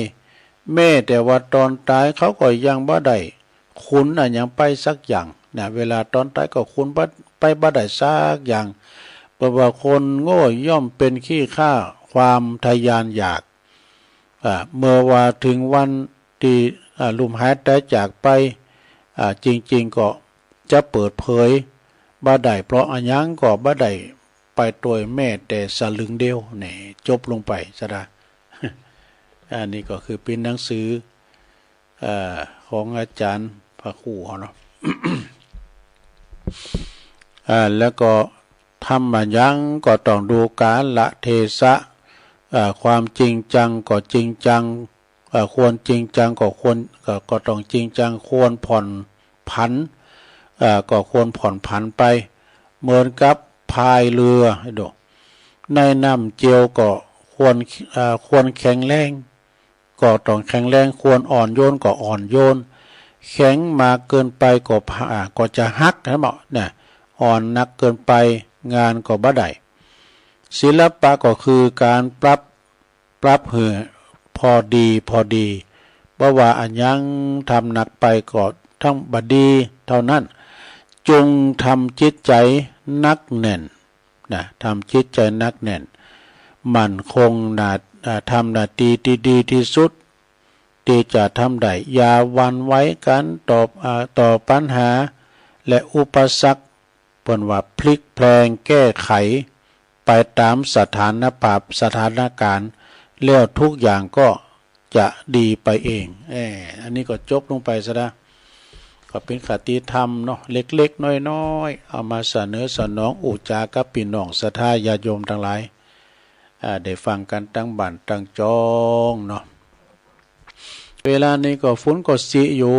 [SPEAKER 1] แม้แต่ว่าตอนตายเขาก็ยังบ่ได้คุณยังไปสักอย่างนะเวลาตอนตายก็คุณไปบ่ได้สักอย่างเพราะว่าคนโง่ย่อมเป็นขี้ข้าความทยานอยากเมื่อว่าถึงวันที่ลมหายใจจากไปจริงๆก็จะเปิดเผยบ่ได้เพราะอันยังก็บ่ได้ไปตัวแม่แต่สลึงเดียวนี่จบลงไปซะได้ อันนี้ก็คือเป็นหนังสือของอาจารย์พระครูเนาะ แล้วก็ทำมายังก็ต้องดูกาลเทศะความจริงจังก็จริงจังควรจริงจังก็ต้องจริงจังควรผ่อนผันก็ควรผ่อนผันไปเหมือนกับพายเรือให้ดูในน้ำเจียวก็ควรแข็งแรงก็ต้องแข็งแรงควรอ่อนโยนก็อ่อนโยนแข็งมากเกินไปก็จะหักนะหมอเนี่ยอ่อนนักเกินไปงานก็บ่ได้ศิลปะก็คือการปรับเหือพอดีเพราะว่าอันยังทำหนักไปก็ทั้งบดีเท่านั้นจงทำจิตใจนักแน่นนะทำจิตใจนักแน่นมั่นคงทำหน้าที่ที่ดีที่สุดที่จะทำได้อย่าหวั่นไหวกันต่อปัญหาและอุปสรรคเปิ้นว่าพลิกแปลงแก้ไขไปตามสถานการณ์แล้วทุกอย่างก็จะดีไปเองอันนี้ก็จบลงไปซะนะก็เป็นคติธรรมเนาะเล็กๆน้อยๆเอามาเสนอสนองอุจากับพี่น้องศรัทธาญาติโยมทั้งหลายได้ฟังกันตั้งบ้านตั้งจองเนาะเวลานี้ก็ฝนก็สิอยู่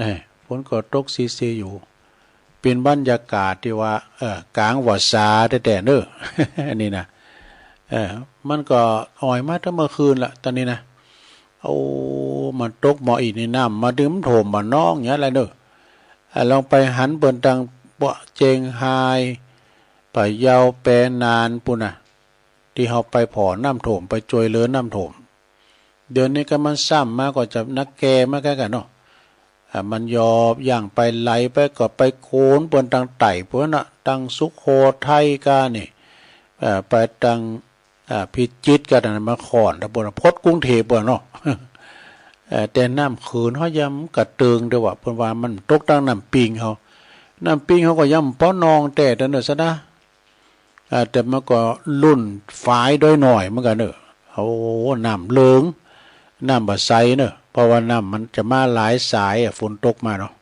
[SPEAKER 1] นี่ฝนก็ตกสิอยู่เป็นบรรยากาศที่ว่ากลางวัดสาแต่เด้อ อันนี้นะมันก็อ่อยมาตั้งเมื่อคืนละตอนนี้นะเอามันตกหมออีกในน้ำมาดื่มโถมมาน้องเงี้ยอะไรเด้อลองไปหันเปิ่นทาง เบาะเจงไฮปะเยาแปรนานปุ่นน่ะที่เขาไปผอน้ำโถมไปจวยเลือน้ำโถมเดือนนี้ก็มันซ้ำมากกว่าจะนักแกมากกันเนาะมันยอบอย่างไปไหลไปก็ไปโคนปนตังไต่พวกน่ะตังสุโขทัยกานี่ไปตังพิจิตรกันมาขอนตะบนพดกรุงเทพเนาะแต่น้ำขืนเขาย้ำกระเตืองเด้อว่าเพิ่นว่ามันตกตั้งน้ำปิงเขาน้ำปิงเขาก็ย้ำป้อนองแต่เด้อซะนะแต่มันก็รุ่นฝายด้วยหน่อยเหมือนกันเนอะเอาน้ำเหลืองน้ำบะไซเนอะเพราะว่าน้ำมันจะมาหลายสายฝนตกมาเนาะ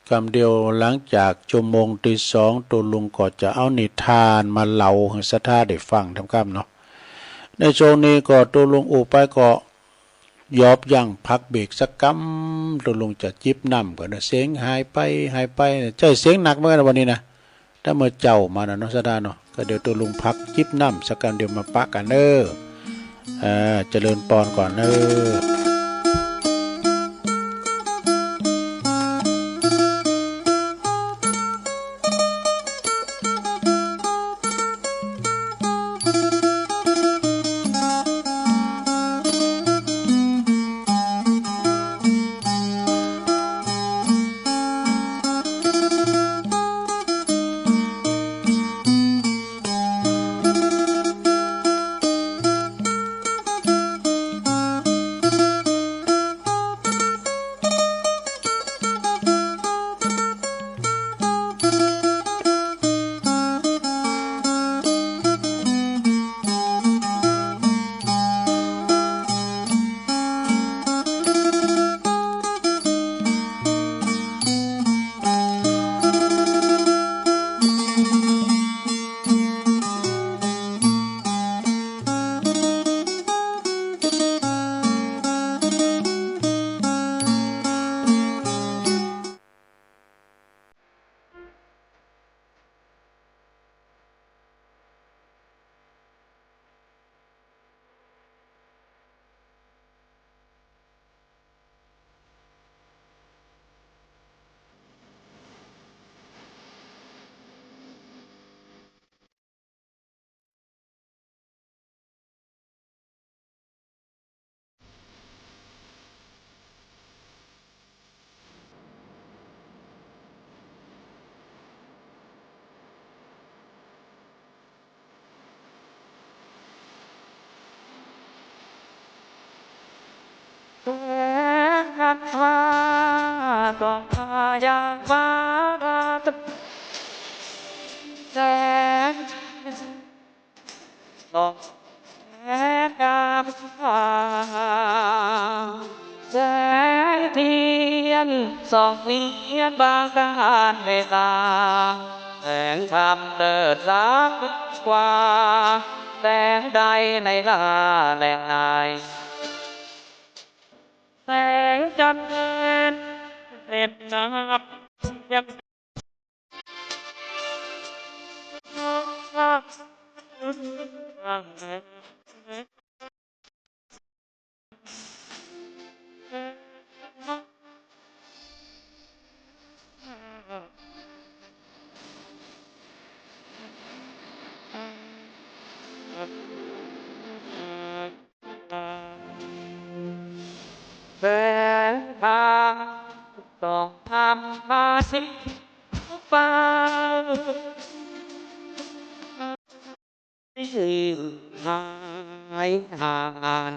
[SPEAKER 1] คำเดียวหลังจากชั่วโมงที่สองตัวลุงก็จะเอานิทานมาเล่าให้สัทธาได้ฟังทำคำเนาะในช่วงนี้ก็ตัวลุงอูไปก็ยอบยังพักเบรกสักกัมตัวลุงจะจิบน้ำก่อนนะเสียงหายไปใจเสียงหนักเหมือนกันวันนี้นะถ้าเมื่อเจ้ามานะเนาะสัทธาเนาะก็เดี๋ยวตัวลุงพักจิบน้ำสักกันเดี๋ยวมาปะกันเนอะเจริญปอนก่อนเนอะ
[SPEAKER 2] ว่าก็อยากว่าแสงลองแสงกาแสงเทียนส่องเวียนบางการเวลาแสงธรรมเดินรักกว่าแสงใดในลาแหล่งไหนแสงจันทร์เด็ดนับยังเป็นทางต้องทำมาสิฟ้าที่หายห่าง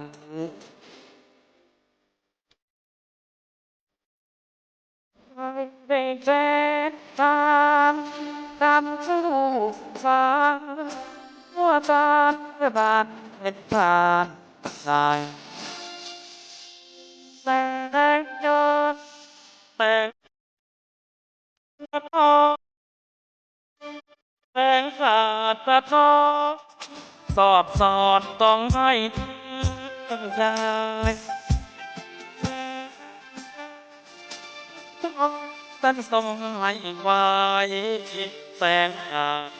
[SPEAKER 2] ได้แฟนตามตามสู่ฟ้าหัวตาบานเป็นผ่านสายแสงยนต์แสงทองแสงสาดสะท้อนสอดต้องให้ใจต้นต้องให้ไว้แสงหาง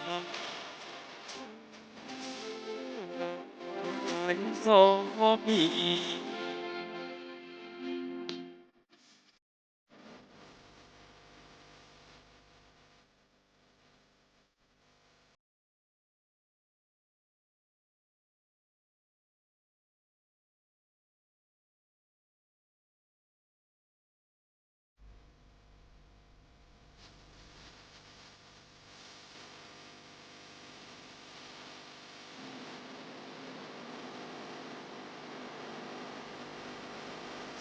[SPEAKER 2] โซบี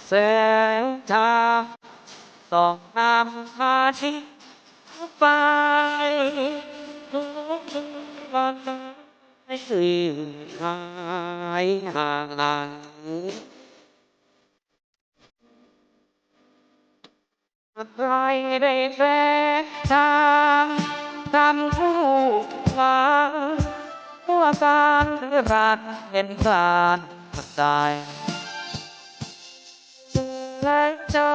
[SPEAKER 2] แสงทางส่องนำมาที่ไปวันไม่คือหายห่างหลังไรได้แสงทางทำผู้หวังตัวการรักเห็นการตายและเจอ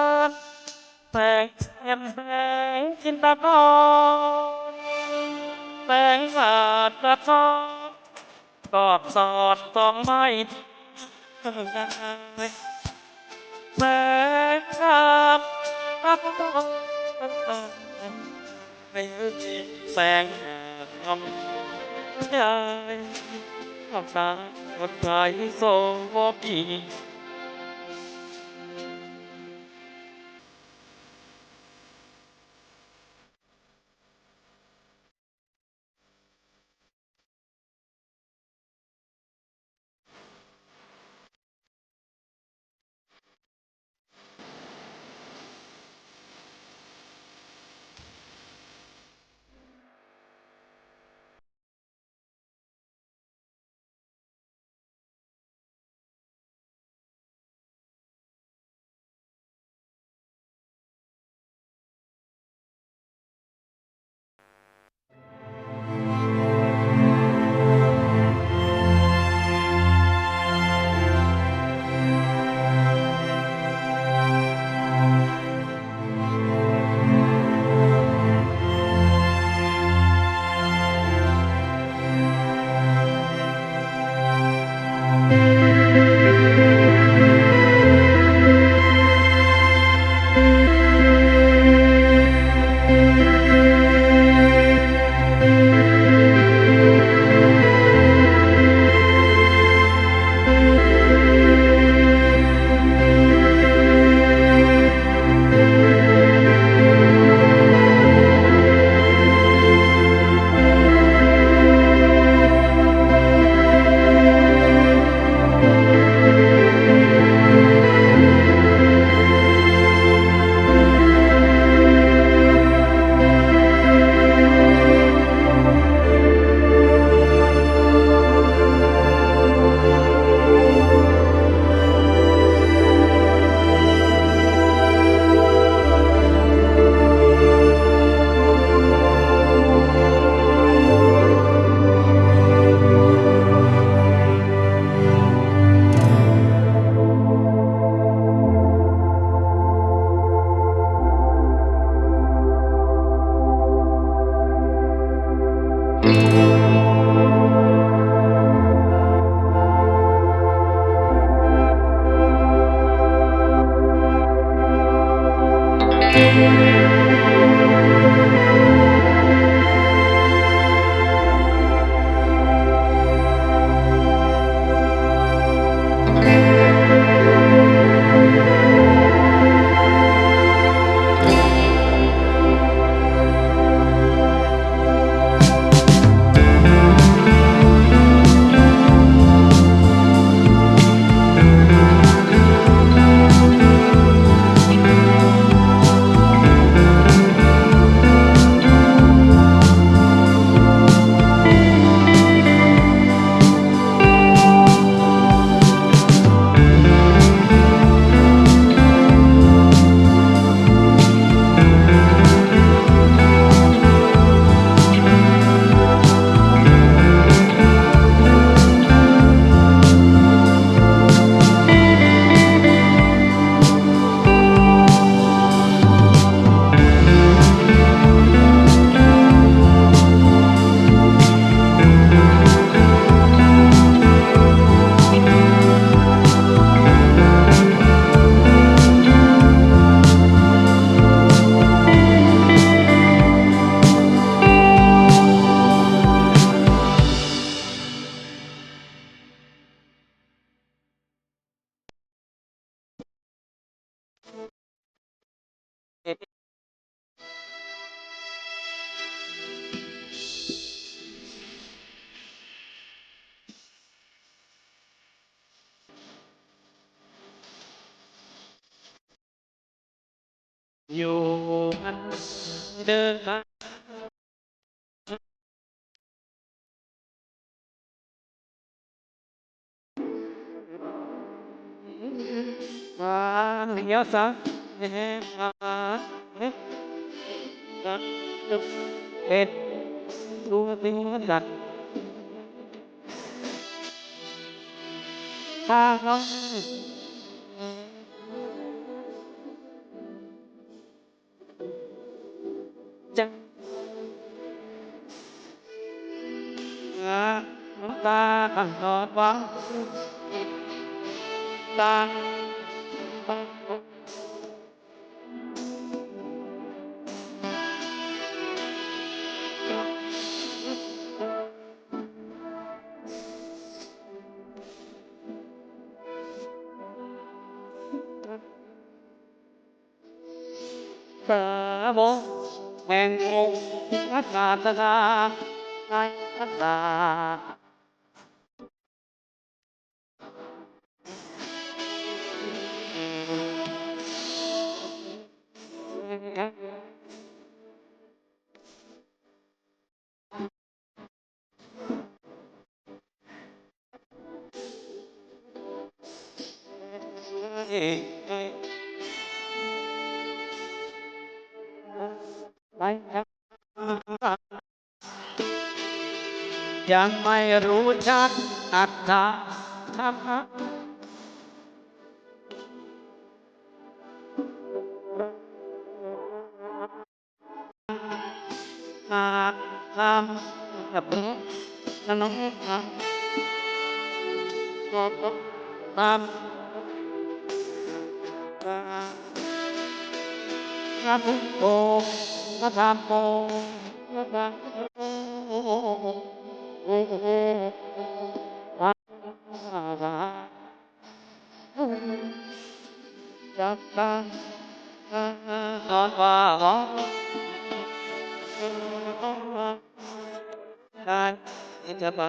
[SPEAKER 2] แสงเห็นแสงจินตนาแสงอาจจะทองกอดสอดส่องไม่ได้แสงอาจรับไม่แสงอมยายขอบตาหมดใจโซบี เดินมาเลี้ยวซ้ายเป็นดูดีดัดทางน้องจังตาขันตอดวางตาเปิดโบแมงมุมอัดตาตาอัดตายังไม่รู้ชัดอัตตาธรรมะมาทำกับน้องตามครับโอ้ก็ทำโอ้ก็ทำจับตานอนว่าการจะไป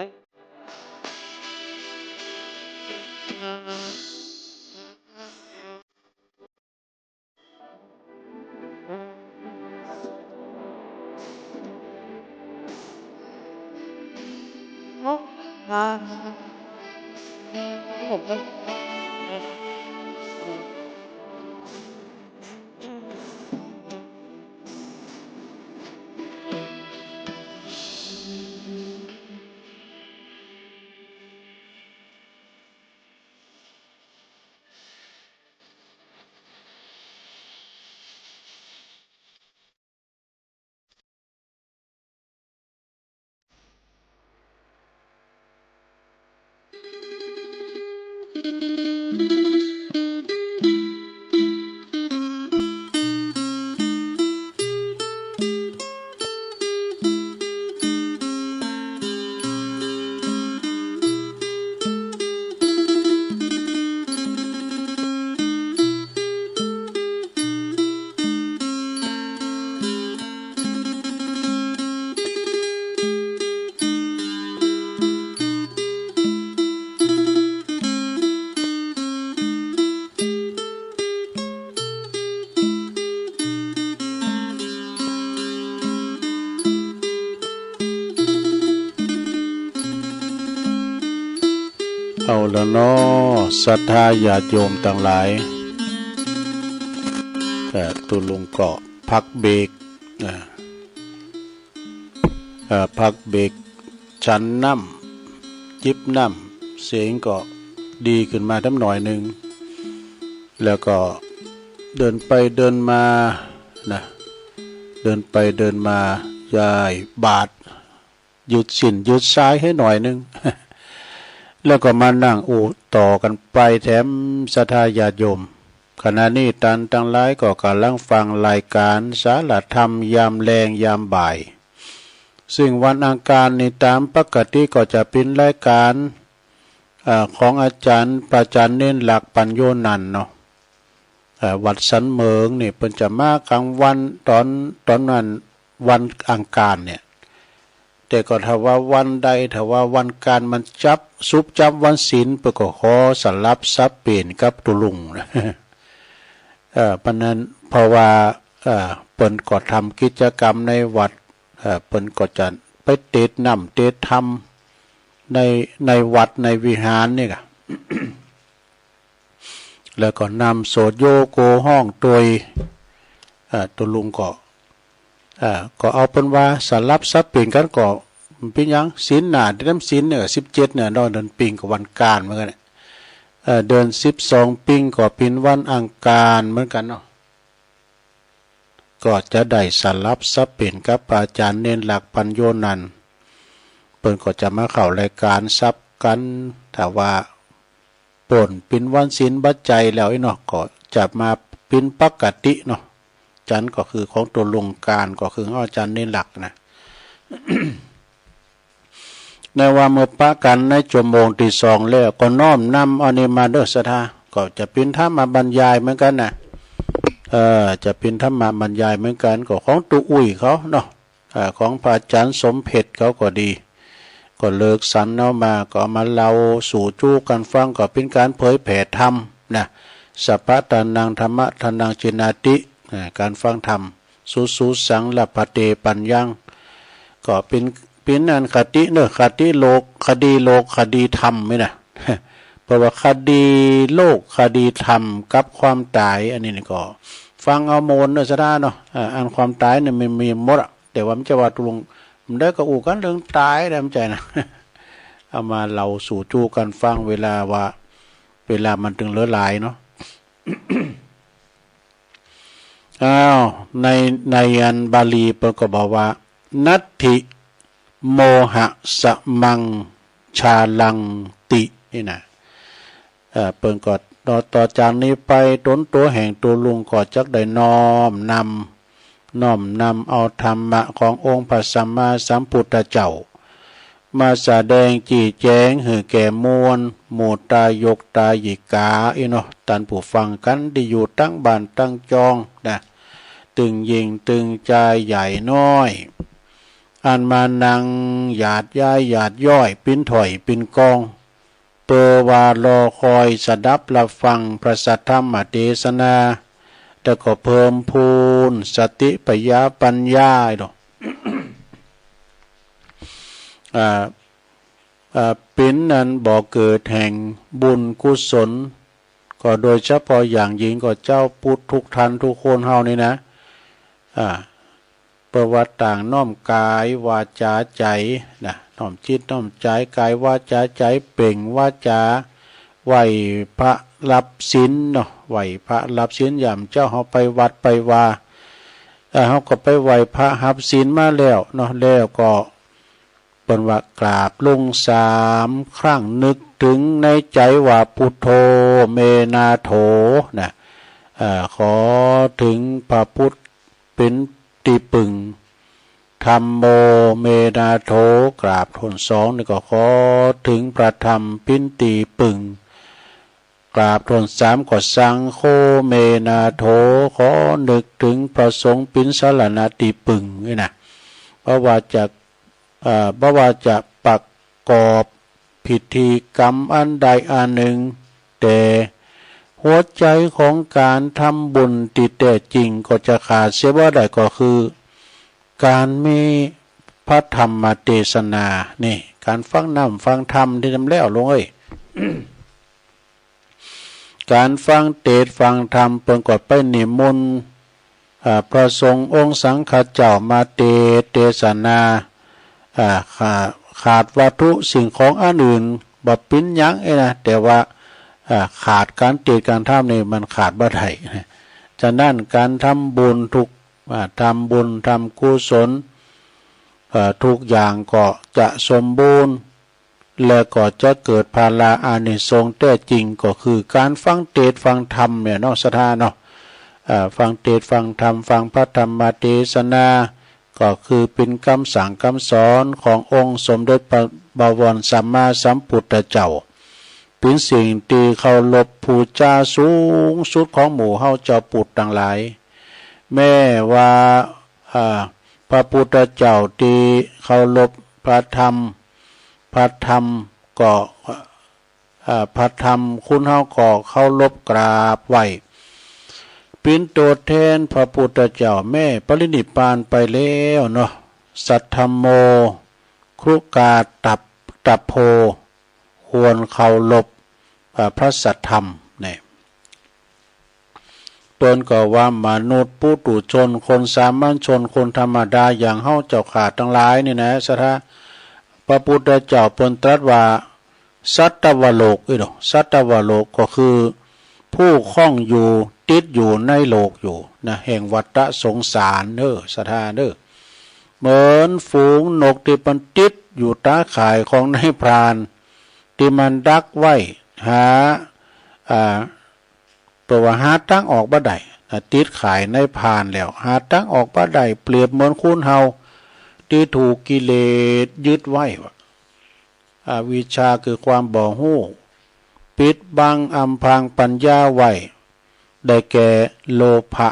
[SPEAKER 1] เอาละเนาะศรัทธาญาติโยมต่างหลายตุลุงก็พักเบรกพักเบรกฉันน้ำจิบน้ำเสียงก็ดีขึ้นมาทั้งหน่อยหนึ่งแล้วก็เดินไปเดินมานะเดินไปเดินมายายบาดหยุดสินหยุดซ้ายให้หน่อยหนึ่ง แล้วก็มานั่งต่อกันไปแถมศรัทธาญาติโยมขณะนี้ตันตั้งหลายก็กำลังฟังรายการสารธรรมยามแรงยามบ่ายซึ่งวันอังคารในตามปกติก็จะเป็นรายการของอาจารย์ประจันเน้นหลักปัญโยนันท์เนาะวัดสันเมืองนี่เป็นจะมากลางวันตอนนั้นวันอังคารเนี่ยแต่ก็ถ้าว่าวันใดถ้าว่าวันการมันจับวันศีลเพื่อก็ขอสลับซับเปลี่ยนกับตุลุงนะปนั้นเพราะว่า ปิ่นก็ทำกิจกรรมในวัดเปิ่นก็จะไปเทศน์นำเทศน์ธรรมในวัดในวิหารนี่ค่ะ แล้วก็นำโสดโยโกห้องตัวลุงก็เอาเป็นว่าสลับซับเปลี่ยนกันก็เป็นยังศีลหนาเดือนศีลเนี่ย17เนี่ยนอกเดือนปิงกับวันการเหมือนกันเดือน12ปิงก็เป็นวันอังคารเหมือนกันเนาะก็จะได้สลับซับเปลี่ยนกับอาจารย์เน้นหลักปัญโยนันท์เปิ้นก็จะมาเข้ารายการซับกันถ้าว่าป่นเป็นวันศีลบัดใจแล้วไอ้เนาะก็จะมาเป็นปกติเนาะจันก็คือของตัวลงการก็คืออาจารย์เน้นหลักนะ ในว่าเมื่อปะกันในชั่วโมงที่2แล้วก็น้อมนำอันนี้มาเด้อศรัทธาก็จะเป็นธรรมบรรยายเหมือนกันนะจะเป็นธรรมบรรยายเหมือนกันก็ของตุอุ้ยเขาเนาะของพระอาจารย์สมเพชรเขาก็ดีก็เลิกสันเอามาก็มาเล่าสู่จู้กันฟังก็เป็นการเผยแผ่ธรรมนะสัพพะตานังธรรมะทานังจินาติการฟังธรรมสุสังละปะเตปัญญังก็เป็นอันคติเนอะคติโลกคดีโลกคดีธรรมไม่นะ เพราะว่าคดีโลกคดีธรรมกับความตายอันนี้ก็ฟังเอาโมนเนอะซะได้เนาะอันความตายเนี่ยมันมีหมดแต่ว่ามันจะว่าตรงมันได้ก็อูกันเรื่องตายได้มันใจนะ เอามาเราสู่จู้กันฟังเวลามันถึงเหลือหลายเนาะ อ้าวในอันบาลีเปิดก็บอกว่านัตถิโมหะสมังชาลังตินี่นะเปิดก็ต่อจากนี้ไปต้นตัวแห่งตัวลุงก็จักได้น้อมนำเอาธรรมะขององค์พระสัมมาสัมพุทธเจ้ามาแสดงจี้แจงให้แก่มวลหมู่ตายกตาหญิกาเนาะท่านผู้ฟังกันที่อยู่ตั้งบ้านตั้งจองนะตึงยิงตึงใจใหญ่น้อยอันมานังหยาดย้ายหยาดย่อยปิ้นถอยปิ้นกองเปอวารอคอยสดับรับฟังพระสัทธรรมเทศนาแต่ก็เพิ่มพูนสติปัญญาเนาะ เป็นนั้นบ่อเกิดแห่งบุญกุศลก็โดยเฉพาะอย่างยิ่งก็เจ้าพุทธทุกท่านทุกคนเฮานี่นะประวัติต่างน้อมกายวาจาใจนะน้อมจิตน้อมใจกายวาจาใจเป่งวาจาไหวพระรับศีลเนาะไหวพระรับศีลยามเจ้าเฮาไปวัดไปว่าเฮาก็ไปไหวพระรับศีลมาแล้วเนาะแล้วก็เป็นว่ากราบลง3 ครั้งนึกถึงในใจว่าพุทโธเมนาโถนะขอถึงพระพุทธเป็นที่ปึงธัมโมเมนาโถกราบทน2นี่ก็ขอถึงพระธรรมเป็นที่ปึงกราบทน3ก็สังโฆเมนาโถขอนึกถึงพระสงฆ์เป็นสรณะที่ปึงนี่นะเพราะว่าจะประกอบพิธีกรรมอันใดอันหนึ่งแต่หัวใจของการทำบุญที่แท้จริงก็จะขาดเสียบ่ได้ก็คือการมีพระธรรมเทศนานี่การฟังธรรมที่ทำแล้วลงการฟังเทศฟังธรรมเปิ่นก็ไปนิมนต์พระสงฆ์องค์สังฆเจ้ามาเทศนาขาดวัตถุสิ่งของอันอื่นบ่เป็นหยังนะแต่ว่าขาดการเทศการธรรมนี่มันขาดบ่ได้ฉะนั้นการทำบุญทำบุญทำกุศลทุกอย่างก็จะสมบูรณ์และก็จะเกิดภาลาอานิสงส์แท้จริงก็คือการฟังเทศฟังธรรมเนี่ยเนาะศรัทธาเนาะฟังเทศฟังธรรมฟังพระธรรมเทศนาก็คือเป็นคำสั่งคำสอนขององค์สมเด็จพระบวรสัมมาสัมพุทธเจ้าเป็นสิ่งที่เคารพบูชาสูงสุดของหมู่เฮาเจ้าปุถุทั้งหลายแม้ว่าพระพุทธเจ้าที่เคารพพระธรรมก็พระธรรมคุณเฮาก็เคารพกราบไหว้ เป็นตัวแทนพระพุทธเจ้าแม่ปรินิพพานไปแล้วเนาะสัทธัมโมครุกาตับโพควรเคารพพระสัทธรรมเนี่ยตนก็ว่ามนุษย์ปุถุชนคนสามัญชนคนธรรมดาอย่างเฮาเจ้าขาดทั้งหลายนี่นะสถาพระพุทธเจ้าเพิ่นตรัสว่าสัตวโลกสัตวโลกก็คือผู้คล้องอยู่ติดอยู่ในโลกอยู่นะแห่งวัฏสงสารสถาเหมือนฝูงนกที่มันติดอยู่ตาข่ายของนายพรานที่มันดักไว้หาตัวว่าหาตั้งออกบ่ได้ติดข่ายในพรานแล้วหาตั้งออกบ่ได้เปรียบเหมือนคุณเฮาที่ถูกกิเลสยึดไว้อวิชชาคือความบ่ฮู้ปิดบังอำพรางปัญญาไว้ได้แก่โลภะ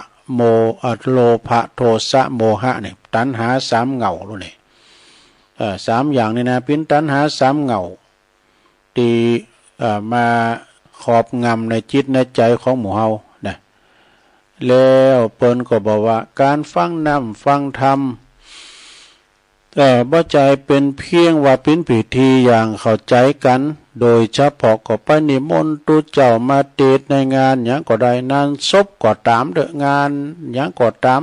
[SPEAKER 1] โลภะโทสะโมหะเนี่ยตัณหาสามเหงาลูกนี่สามอย่างนี่นะเป็นตัณหาสามเหงาที่มาครอบงำในจิตในใจของหมู่เฮานะแล้วเปิ้นก็บอกว่าการฟังนำฟังธรรมแต่บ่ใจเป็นเพียงว่าเป็นพิธีอย่างเข้าใจกันโดยเฉพาะก็ไปนิมนต์ตุเจ้ามาเทศในงานหยังก็ได้นานศพก็ตามงานหยังก็ตาม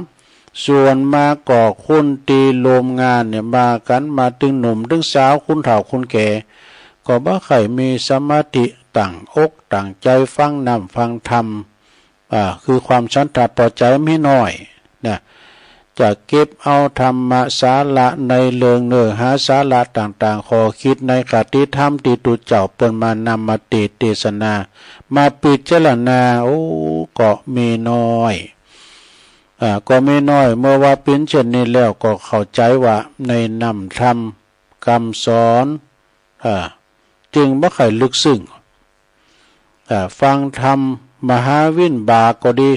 [SPEAKER 1] ส่วนมาก่อคุณตีรวมงานเนี่ยมากันมาตึงหนุ่มตึงสาวคุณเฒ่าคุณแก่ก็บ่ใครมีสมาธิตั้งอกตั้งใจฟังนำฟังธรรมคือความฉันทะพอใจไม่น้อยนะจะเก็บเอาธรรมสาระในเรื่องเนื้อหาสาระต่างๆขอคิดในคติธรรมที่ตุเจ้าเปิ้นมานำมาเทศนามาพิจารณาก็มีน้อยก็ไม่น้อยเมื่อว่าเป็นเช่นนี้แล้วก็เข้าใจว่าในนำธรรมคำสอนจึงบ่ค่อยลึกซึ้งฟังธรรมมหาวินบาก็ดี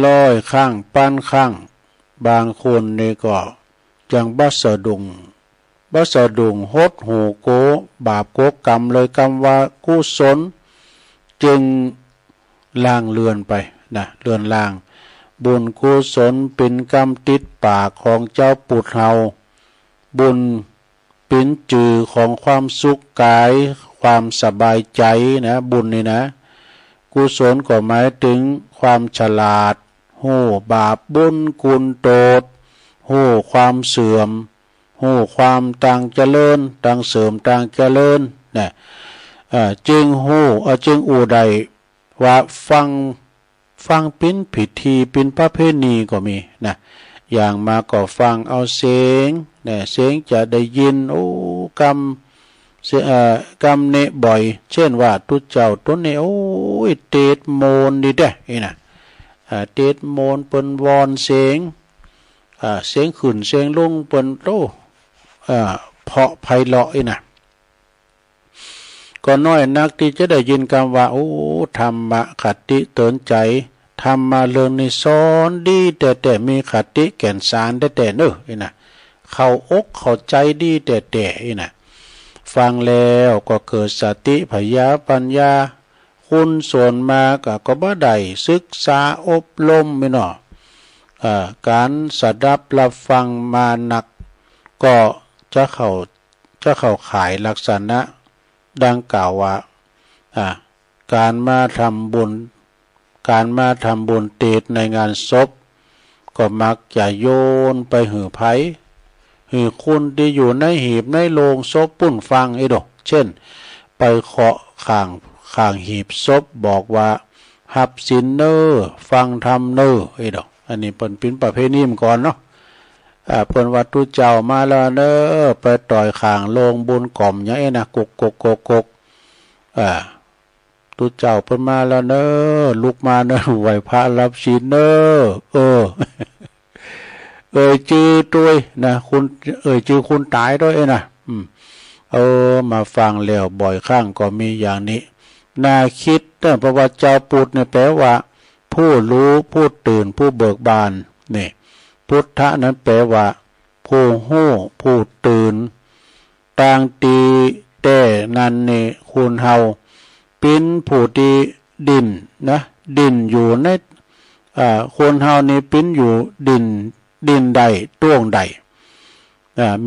[SPEAKER 1] ลอยข้างปั้นข้างบางคนนี่ก็จังบัสดุงหดหูโกบาปโกกรรมเลยกรรมว่ากุศลจึงล่างเลือนไปนะเลือนล่างบุญกุศลเป็นกรรมติดปากของเจ้าปุถเฮาบุญเป็นจือของความสุขกายความสบายใจนะบุญนี่นะกุศลก็หมายถึงความฉลาดหู้บาปบุญกุญโตดหู้ความเสื่อมหู้ความต่างเจริญต่างเสริมต่างเจริญนะจึงหู้จึงอูใดว่าฟังเป็นพิธีเป็นประเพณีก็มีนะอย่างมาก็ฟังเอาเสียงนะเสียงจะได้ยินกรรมเนบ่อยเช่นว่าตุเจ้าตัวนี้เตดโมนดีเด้นะเตดโมนเปิ้นวอนเสียงขึ้นเสียงลงเปิ้นเพาะไพเราะนะก็น้อยนักที่จะได้ยินคำว่าธรรมะคติเตือนใจธรรมะเรื่องนี้สอนดีแต่มีคติแก่นสารแต่นะเข้าอกเข้าใจดีแต่นะฟังแล้วก็เกิดสติพยาปัญญาคุณส่วนมากก็บ่ได้ศึกษาอบรมไม่เนาะการสดับรับฟังมาหนักก็จะเข้าข่ายลักษณะดังกล่าวว่าการมาทำบุญเทศในงานศพก็มักจะโยนไปหือไผหือคุณที่อยู่ในหีบในโลงศพปุ่นฟังเช่นไปเคาะข้างหีบศพบอกว่าหับศีลฟังธรรมอันนี้เป็นประเพณีมก่อนเนาะเพิ่นว่าตุเจ้ามาแล้วไปต่อยข้างโลงบุญกล่อมอย่างนี้นะกกตุเจ้าเพิ่นมาแล้วลุกมาไหวพระรับศีลชื่อด้วยนะคุณชื่อคุณตายด้วยนะมาฟังแล้วบ่อยครั้งก็มีอย่างนี้น่าคิดเพราะว่าเจ้าปุถเนี่ยแปลว่าผู้รู้ผู้ตื่นผู้เบิกบานนี่พุทธะนั้นแปลว่าผู้ฮู้ผู้ตื่นต่างตีแต่นั้นนี่คุณเฮาเป็นผู้ที่ ดินนะดินอยู่ในคนเฮานี่เป็นอยู่ดินใดต้วงใด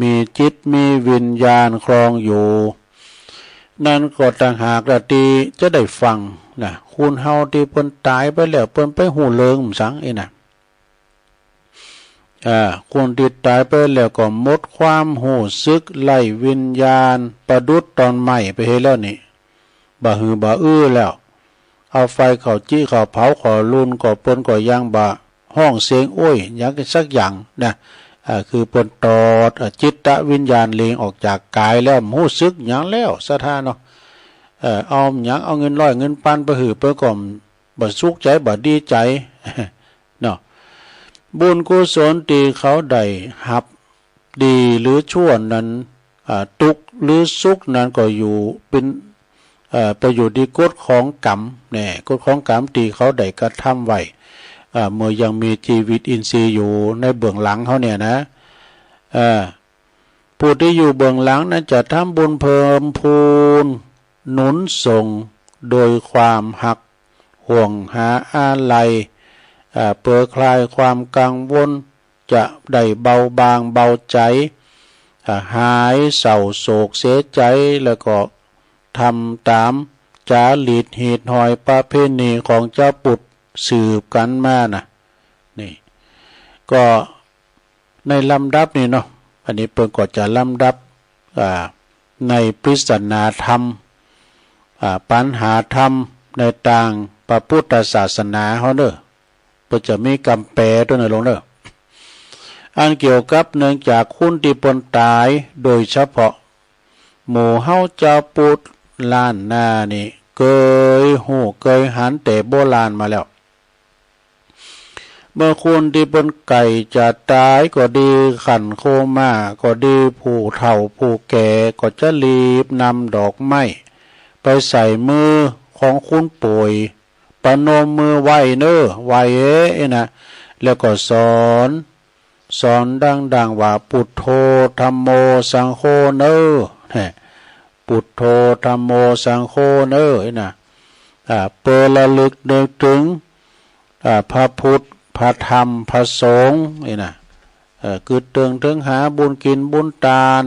[SPEAKER 1] มีจิตมีวิญญาณครองอยู่นั่นก็ต่างหากละที่จะได้ฟังนะคุณเฮาที่เพิ่นตายไปแล้วเพิ่นไปหูเลิงสังไอ้น่ะคนที่ตายไปแล้วก็หมดความหูซึกไล่วิญญาณประดุษตอนใหม่ไปเฮ็ดแล้วนี่บ่หือบ่อื้อแล้วเอาไฟเข้าจี้เข้าเผาเข้าลุนก็เปิ้นก็ยังบ่ห้องเสียงโอ้ยหยังสักอย่างนะคือเปิ้นตอดจิตวิญญาณเลงออกจากกายแล้วหูซึกหยังแล้วสถานเนาะเอาหยังเอาเงินร้อยเงินพันไปหือเปิ้นก็บ่สุขใจบ่ดีใจเนาะบุญกุศลที่เขาได้รับดีหรือชั่วนั้นทุกข์หรือสุขนั้นก็อยู่เป็นประโยชน์ที่กฎของกรรมเนี่ยกฎของกรรมที่เขาได้กระทำไว้เมื่อยังมีชีวิตอินทรีย์อยู่ในเบื้องหลังเขาเนี่ยนะผู้ที่อยู่เบื้องหลังนั้นจะทำบุญเพิ่มพูนหนุนส่งโดยความหักห่วงหาอาลัยเพื่อคลายความกังวลจะได้เบาบางเบาใจหายเศร้าโศกเสียใจแล้วก็ทำตามจารีตหีดหอยประเพณีของเจ้าปุตสืบกันมานะนี่ก็ในลำดับนี่เนาะอันนี้เพิ่นก็จะลำดับในปริศนาธรรมปัญหาธรรมในต่างพระพุทธศาสนาเฮาเด้อเพิ่นจะมีคำแปลตัวนั้นลงเด้ออันเกี่ยวกับเนื่องจากคุณที่ปนตายโดยเฉพาะหมู่เฮาเจ้าปุตล้านนานี่เคยหูเคยหันแต่โบราณมาแล้วเมื่อคุณที่บนไก่จะตายก็ดีขันโคม่าก็ดีผู้เฒ่าผู้แก่ก็จะรีบนำดอกไม้ไปใส่มือของคุณป่วยประนมมือไหวเน้อไหวนะแล้วก็สอนดังว่าพุทโธธัมโมสังโฆเน้อพุทโธธัมโมสังโฆเน้อนะเปิดระลึกนึกถึงพระพุทธพระธรรมพระสงฆ์นี่นะคือถึงหาบุญกินบุญทาน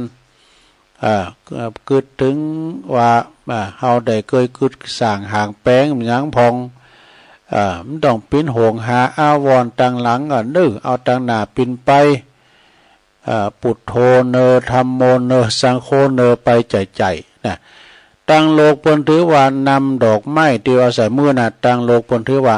[SPEAKER 1] คือถึงว่าเฮาได้เคยคือสร้างหางแป้งหยังพองมันต้องปิ้นโหงหาอาวรณ์ตั้งหลังนึกเอาตั้งหน้าปิ้นไปพุทโธเนอธัมโมเนอสังโฆเนอไปใจนะตั้งโลกเพิ่นถือว่านำดอกไม้ที่อาศัยมือน่ะตั้งโลกเพิ่นถือว่า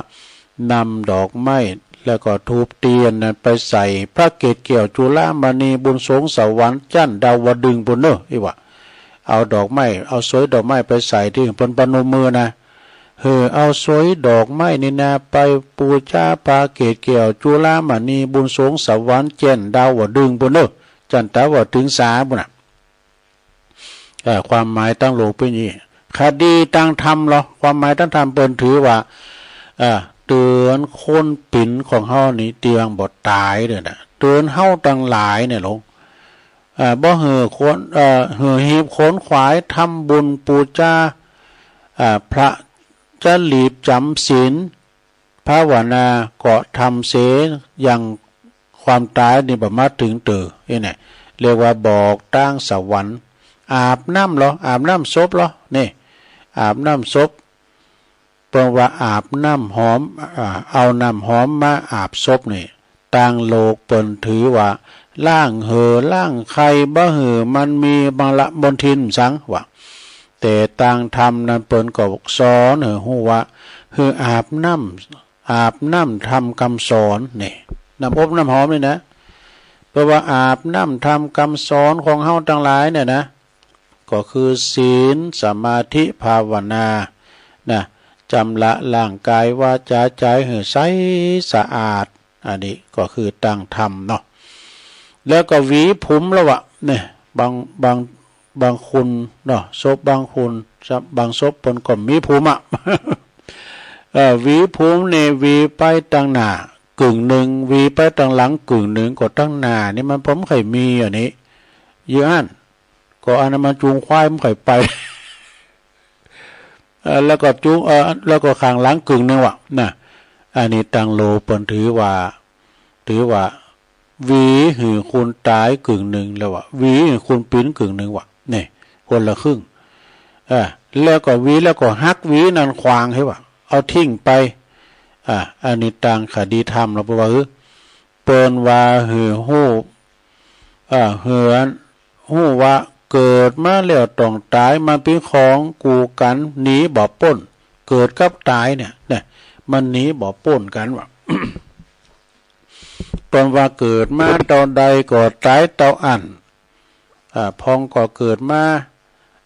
[SPEAKER 1] นำดอกไม้แล้วก็ทูบเทียนนั้นไปใส่พระเกศเกี่ยวจุฬามณีบุญสงสวรรค์จันทร์ดาวดึงบุญเนออีว่าเอาดอกไม้เอาสวยดอกไม้ไปใส่ที่เพิ่นประนมมือนะเอาสวยดอกไม้นี่นะไปปูชาพระเกศเกี่ยวจุฬามณีบุญสงสวรรค์จันทร์ดาวดึงบุญเนอจันทร์ดาวถึงสาบุญน่ะความหมายตั้งโลกเป็นอย่างนี้คดีตั้งธรรมเหรอความหมายตั้งธรรมเปิ้นถือว่าเตือนคนปิ่นของเฮานี่เตียงบ่ตายเด้อนะเตือนเฮาตั้งหลายเนี่ยลงบ่คนหีบขนขวายทำบุญปูชาพระจะหลีบจำศีลภาวนาก็ทำเสอย่างความตายนี่บ่มาถึงนี่เรียกว่าบอกตั้งสวรรค์อาบน้ำเหรออาบน้ำศพเหรอนี่อาบน้ำศพเพราะว่าอาบน้ำหอมเอาน้ำหอมมาอาบศพนี่ต่างโลกเปิ้นถือว่าล่างล่างใครบ่มันมีบางละบนทินสังว่าแต่ต่างธรรมนั้นเปิ้นก็สอนฮู้ว่าอาบน้ำทำคำสอนนี่น้ำอบน้ำหอมนี่นะเพราะว่าอาบน้ำทำคำสอนของเฮาทั้งหลายเนี่ยนะก็คือศีลสมาธิภาวนานะจำละร่างกายวาจาใจให้ใสสะอาดอันนี้ก็คือตั้งธรรมเนาะแล้วก็หวีผมแล้ววะเนี่ยบางคนเนาะศพบางคนบางศพเพิ่นก็มีผมหวีผมเนี่ยหวีไปตั้งหน้ากึ่งหนึ่งหวีไปตั้งหลังกึ่งหนึ่งก็ตั้งหน้านี่มันผมเคยมีอันนี้เยอะอันก็อันนั้นมันจูงควายมันเคยไป แล้วก็จุแล้วก็ข้างหลังกึ่งนึงว่ะนะอันนี้ตังโลเปิ้นถือว่าวีหือคุณตายกึ่งหนึ่งแล้วว่ะวีหือคุณปิ้นกึ่งหนึ่งว่ะนี่คนละครึ่งแล้วก็วีแล้วก็ฮักวีนั่นควางให้ว่ะเอาทิ้งไปอันนี้ตังคดีธรรมเราบอกว่าเปิ้นว่าหือฮู้เหือนฮู้ว่าเกิดมาแล้วต้องตายมาเป็นของกูกันหนีบ่ป้นเกิดกับตายเนี่ยมันหนีบ่ป้นกันว่ะ ตอนว่าเกิดมาตอนใดก็ตายเต่าอันพองก็เกิดมา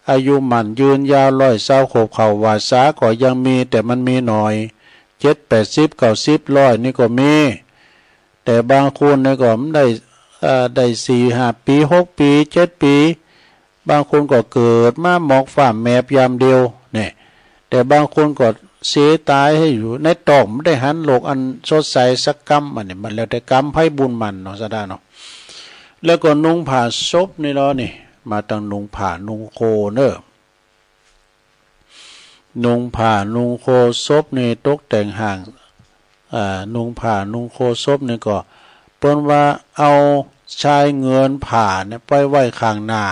[SPEAKER 1] อายุมันยืนยาว120 ขบเข่าวาสาก็ยังมีแต่มันมีหน่อย7 80 90 100นี่ก็มีแต่บางคนเนี่ยก็ได้4-5 ปี6 ปี7 ปีบางคนก็เกิดมาหมอกฝ่าแมบยามเดียวเนี่ยแต่บางคนก็เสียตายให้อยู่ในตอกไม่ได้หันโลกอันสดใสสักกรรมอันนี้มันแล้วแต่กรรมไพ่บุญมันเนาะซะได้เนาะแล้วก็นุ่งผ้าศพนี่เนาะนี่มาตั้งนุ่งผ้านุ่งโคเนอะนุ่งผ้านุ่งโคศพนี่ตกแต่งห่างนุ่งผ้านุ่งโคศพนี่ก็เปิ้นว่าเอาชายเงินผ่าเนี่ยไปไว้ข้างหน้า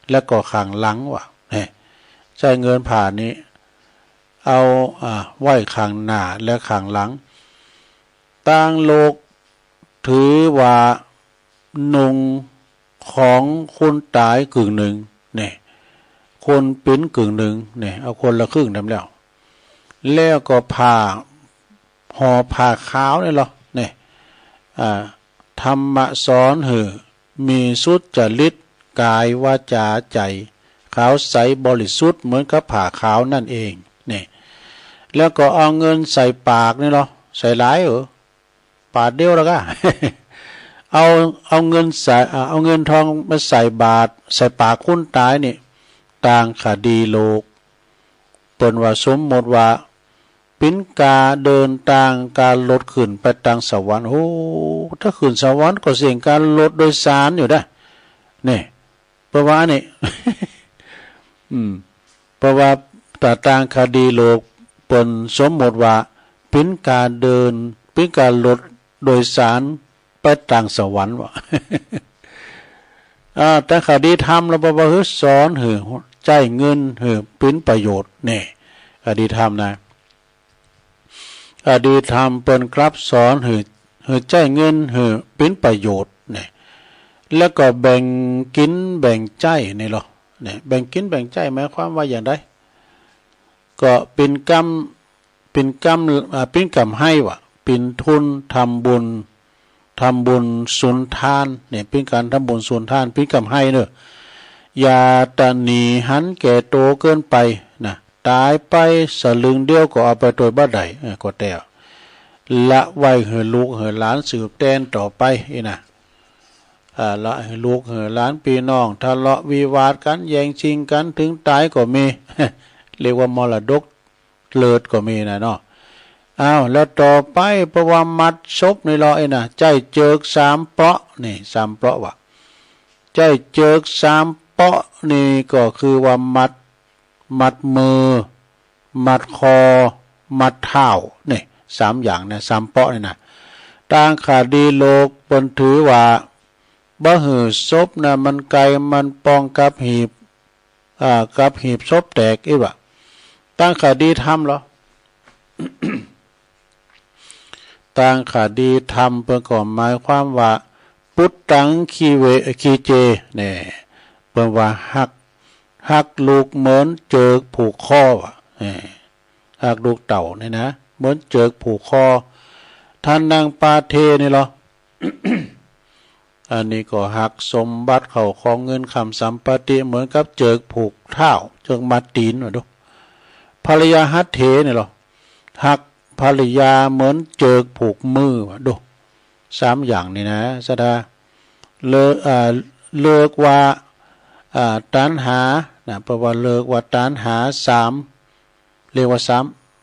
[SPEAKER 1] แล้วก็ข้างหลังว่ะนี่ชายเงินผ่านี้เอาไว้ข้างหน้าและข้างหลังต่างโลกถือว่านุงของคนตายกึ่งหนึ่งเนี่ยคนปิ้นกึ่งหนึ่งเนี่ยเอาคนละครึ่งทำแล้วก็ผ่าห่อผ้าขาวนี่หรอเนี่ยธรรมะสอนมีสุจริตกายวาจาใจขาวใสบริสุทธิ์เหมือนกับผ้าขาวนั่นเองเนี่ยแล้วก็เอาเงินใส่ปากนี่หรอใส่หลายปาดเดียวแล้วก็ เอาเงินใส่เอาเงินทองมาใส่บาตรใส่ปากคนตายนี่ต่างคดีโลกเปิ้นว่าสมมติว่าปิ้นกาเดินต่างการลดขึ้นไปต่างสวรรค์โอ้ถ้าขึ้นสวรรค์ก็เสี่ยงการลดโดยสารอยู่ได้นี่เพราะว่านี่ เพราะว่าต่างคดีโลกเปิ้นสมมติว่าปิ้นการเดินปิ้นการลดโดยสารไปต่างสวรรค์วะ แต่คดีธรรมเราบอกว่าสอนใจเงินเป็นประโยชน์เนี่ยคดีธรรมนะคดีธรรมเป็นครับสอนใจเงินเป็นประโยชน์เนี่ยแล้วก็แบ่งกินแบ่งใจนี่หรอเนี่ยแบ่งกินแบ่งใจหมายความว่าอย่างไรก็เป็นกรรมให้วะเป็นทุนทำบุญสุนทานเนี่ยเป็นการทำบุญสุนทานเป็นกรรมให้เนอะอย่าตะหนีหันแก่โตเกินไปนะตายไปสลึงเดียวก็เอาไปโดยบ่ได้ก็แต่ละไว้ลูกหลานสืบแทนต่อไปนะละลูกหลานพี่น้องทะเลาะวิวาทกันแย่งชิงกันถึงตายก็มี เรียกว่ามรดกเลิศก็มีนะเนาะแล้วต่อไปประวัติมัดศพในรอนะใจเจิก3 เปาะนี่3 เปาะวะใจเจิก3 เปาะนี่ก็คือว่ามัดมือมัดคอมัดเท้านี่3 อย่างนะ3 เปาะนี่นะต่างคดีโลกเปิ้นถือว่าบ่หือศพนะมันไกลมันปองกับหีบศพแตกอีวะต่างคดีธรรมเหรอ ต่างคดีธรรมเพื่อก่อหมายความว่าพุทธังคีเจเนี่ยเพื่อว่าหักลูกเหมือนเจิกผูกคอวะหักลูกเต่าเนี่ยนะเหมือนเจิกผูกคอท่านนางปาเทนี่เหรอ อันนี้ก็หักสมบัติเขาของเงินคำสัมปติเหมือนกับเจิกผูกเท้าเจิกมัดตีนวะดูภรรยาหัตเทนี่เหรอหักภรรยาเหมือนเจิกผูกมือวะดู3 อย่างนี่นะสดาเลิกว่าตัณหานะเพราะว่าเลิกว่าตัณหา3เรียกว่า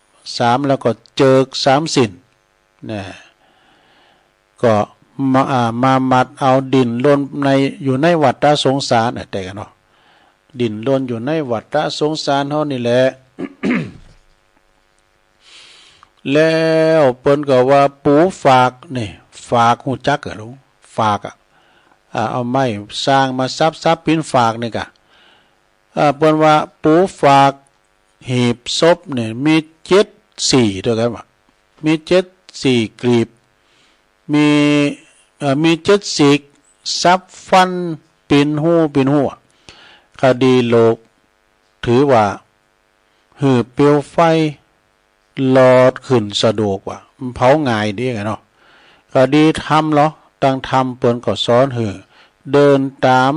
[SPEAKER 1] 3แล้วก็เจิก3 สินนะก็มามัดเอาดินล้นอยู่ในวัฏสงสารแต่กันเนาะดินล้นอยู่ในวัฏสงสารเฮานี่แหละ แล้วเปิ้นก็ว่าปูฝากนี่ฝากหูจักเหรอลุงฝากเอาไม้สร้างมาซับปิ้นฝากนี่กะเปิ้นว่าปูฝากหีบศพเนี่ยมี74ด้วยกันว่ามี74กลีบมี74ซับฟันปินหูคดีโลกถือว่าหือเปลวไฟหลอดขึ้นสะดวกว่ะมันเผาง่ายดีกันเนาะคดีทำเหรอตั้งทำเปิ้นก็สอนหือเดินตาม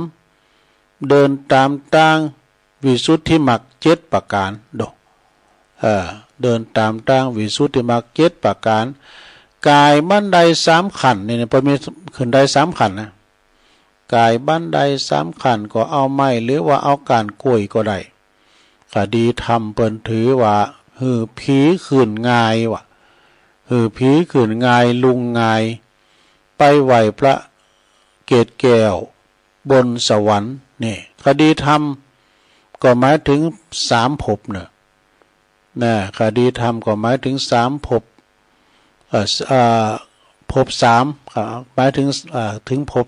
[SPEAKER 1] ตั้งวิสุทธิมรรค7ประการดอกเดินตามตั้งวิสุทธิมรรค7ประการกายบันได3ขั้นนี่พอมีขึ้นได้3ขั้นนะกายบันได3ขั้นก็เอาไม้หรือว่าเอาการกล้วยก็ได้คดีทำเปิ้นถือว่าหือผีขึ้นง่ายว่ะหือผีขึ้นง่ายลุงง่ายไปไหวพระเกศแก้วบนสวรรค์นี่คดีทำก็หมายถึง3ภพเนอะนะคดีทำก็หมายถึง3ภพภพ3หมายถึงภพ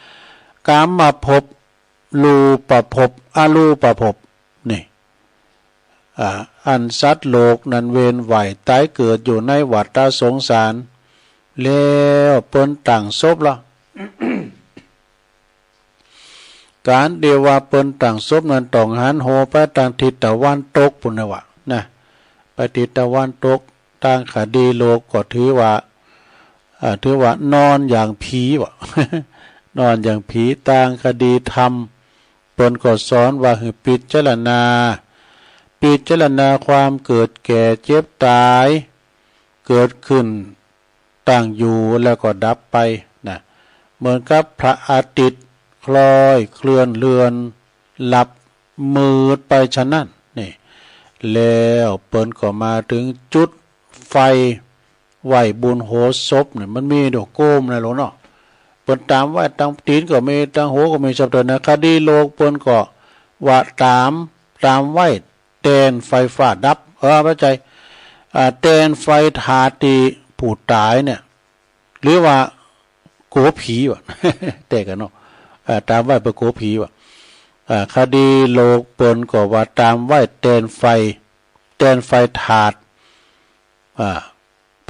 [SPEAKER 1] 3กามภพรูปภพอรูปภพนี่อันสัตว์โลกนั้นเวียนไหวตายเกิดอยู่ในวัฏสงสารแล้วเปิ้นตั้งศพละ การเดียวว่าเปิ้นตั้งศพนั้นต้องหันโหไปทางทิศตะวันตกพุ่นน่ะวะนะไปทิศตะวันตกทางคดีโลกก็ถือว่านอนอย่างผีวะ นอนอย่างผีทางคดีธรรมเปิ้นก็สอนว่าให้พิจารณาความเกิดแก่เจ็บตายเกิดขึ้นตั้งอยู่แล้วก็ดับไปนะเหมือนกับพระอาทิตย์คล้อยเคลื่อนเลือนหลับมืดไปฉะนั้นนี่แล้วเปิ้นก็มาถึงจุดไฟไหวบุญโหศพเนี่ยมันมีดอกโก้มนะหลวงเนาะเปิ้นตามว่าตั้งตีนก็มีตั้งโหก็มีสับตัวนะคดีโลกเปิ้นก็ว่าตามไหวแตนไฟฟ้าดับเข้าใจแตนไฟทาตีผู้ตายเนี่ยหรือว่าโกผีวะ แต่กันเนาะตามไหวไปโกผีวะคดีโลกเปิ้นก็ว่าตามไหวแตนไฟถาด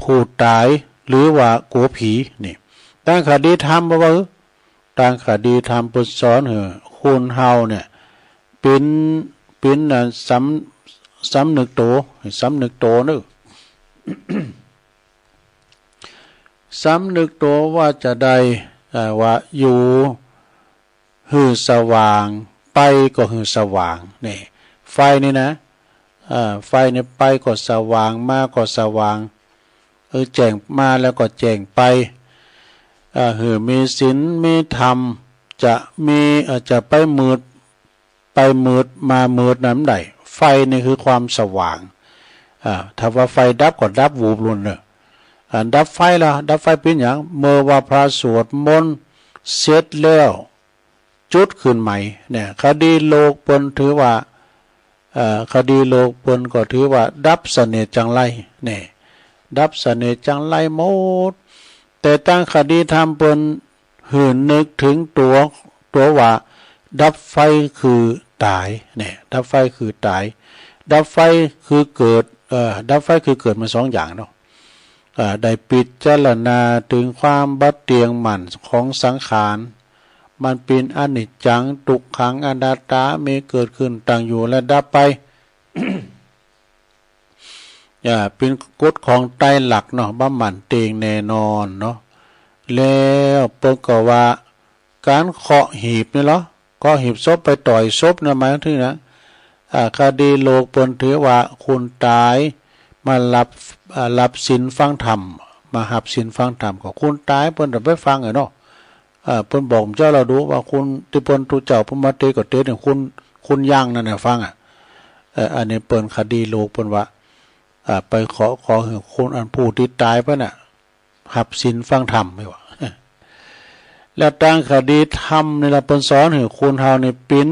[SPEAKER 1] ผู้ตายหรือว่าโกผีนี่ตั้งคดีธรรมบ่ว่าตั้งคดีธรรมเปิ้นสอนคนเฮาเนี่ยเป็นสำนึกโตนึก สำนึกโตว่าจะได้ว่าอยู่หือสว่างไปก็หือสว่างนี่ไฟนี่นะไฟนี่ไปก็สว่างมาก็สว่างแจ้งมาแล้วก็แจ้งไปหือมีศีลมีธรรมจะไปมืดมามืดน้ำใดไฟนี่คือความสว่างถ้าว่าไฟดับก็ดับวูบลุนเนอะดับไฟละดับไฟเป็นอย่างเมื่อว่าพระสวดมนต์เสร็จแล้วจุดขึ้นใหม่เนี่ยคดีโลกเปิ้นถือว่าคดีโลกเปิ้นก็ถือว่าดับเสน่ห์จังไรเนี่ยดับเสน่ห์จังไรหมดแต่ตั้งคดีธรรมเปิ้นหื่นนึกถึงตัวว่าดับไฟคือตายเนี่ยดับไฟคือตายดับไฟคือเกิดดับไฟคือเกิดมา2อย่างเนาะได้พิจารณาถึงความบัดเตียงหมั่นของสังขารมันเป็นอนิจจังทุกขังอนัตตามีเกิดขึ้นตั้งอยู่และดับไป เป็นกฎของไตรลักษณ์เนาะบ่หมั่นเตียงแน่นอนเนาะแล้วเปิ้นก็ว่าการเคาะหีบนี่เหรอก็หีบศพไปต่อยศพนะหมายถึงนะคดีโลกเปิ้นถือว่าคุณตายมารับศีลฟังธรรมมาหับศีลฟังธรรมของคุณตายเปิ้นไปฟังเนาะเปิ้นบอกเจ้าเราดูว่าคุณที่เปิ้นตุเจ้าเพิ่นมาเตก็เตเนี่ยคุณย่างนั่นน่ะฟังอันนี้เปิ้นคดีโลกเปิ้นว่าไปขอให้คนอันผู้ที่ตายเพิ่นน่ะหับศีลฟังธรรมไม่ว่าแล้วตั้งคดีธรรมนี่ล่ะเปิ้นสอนให้คนเฮานี่เป็น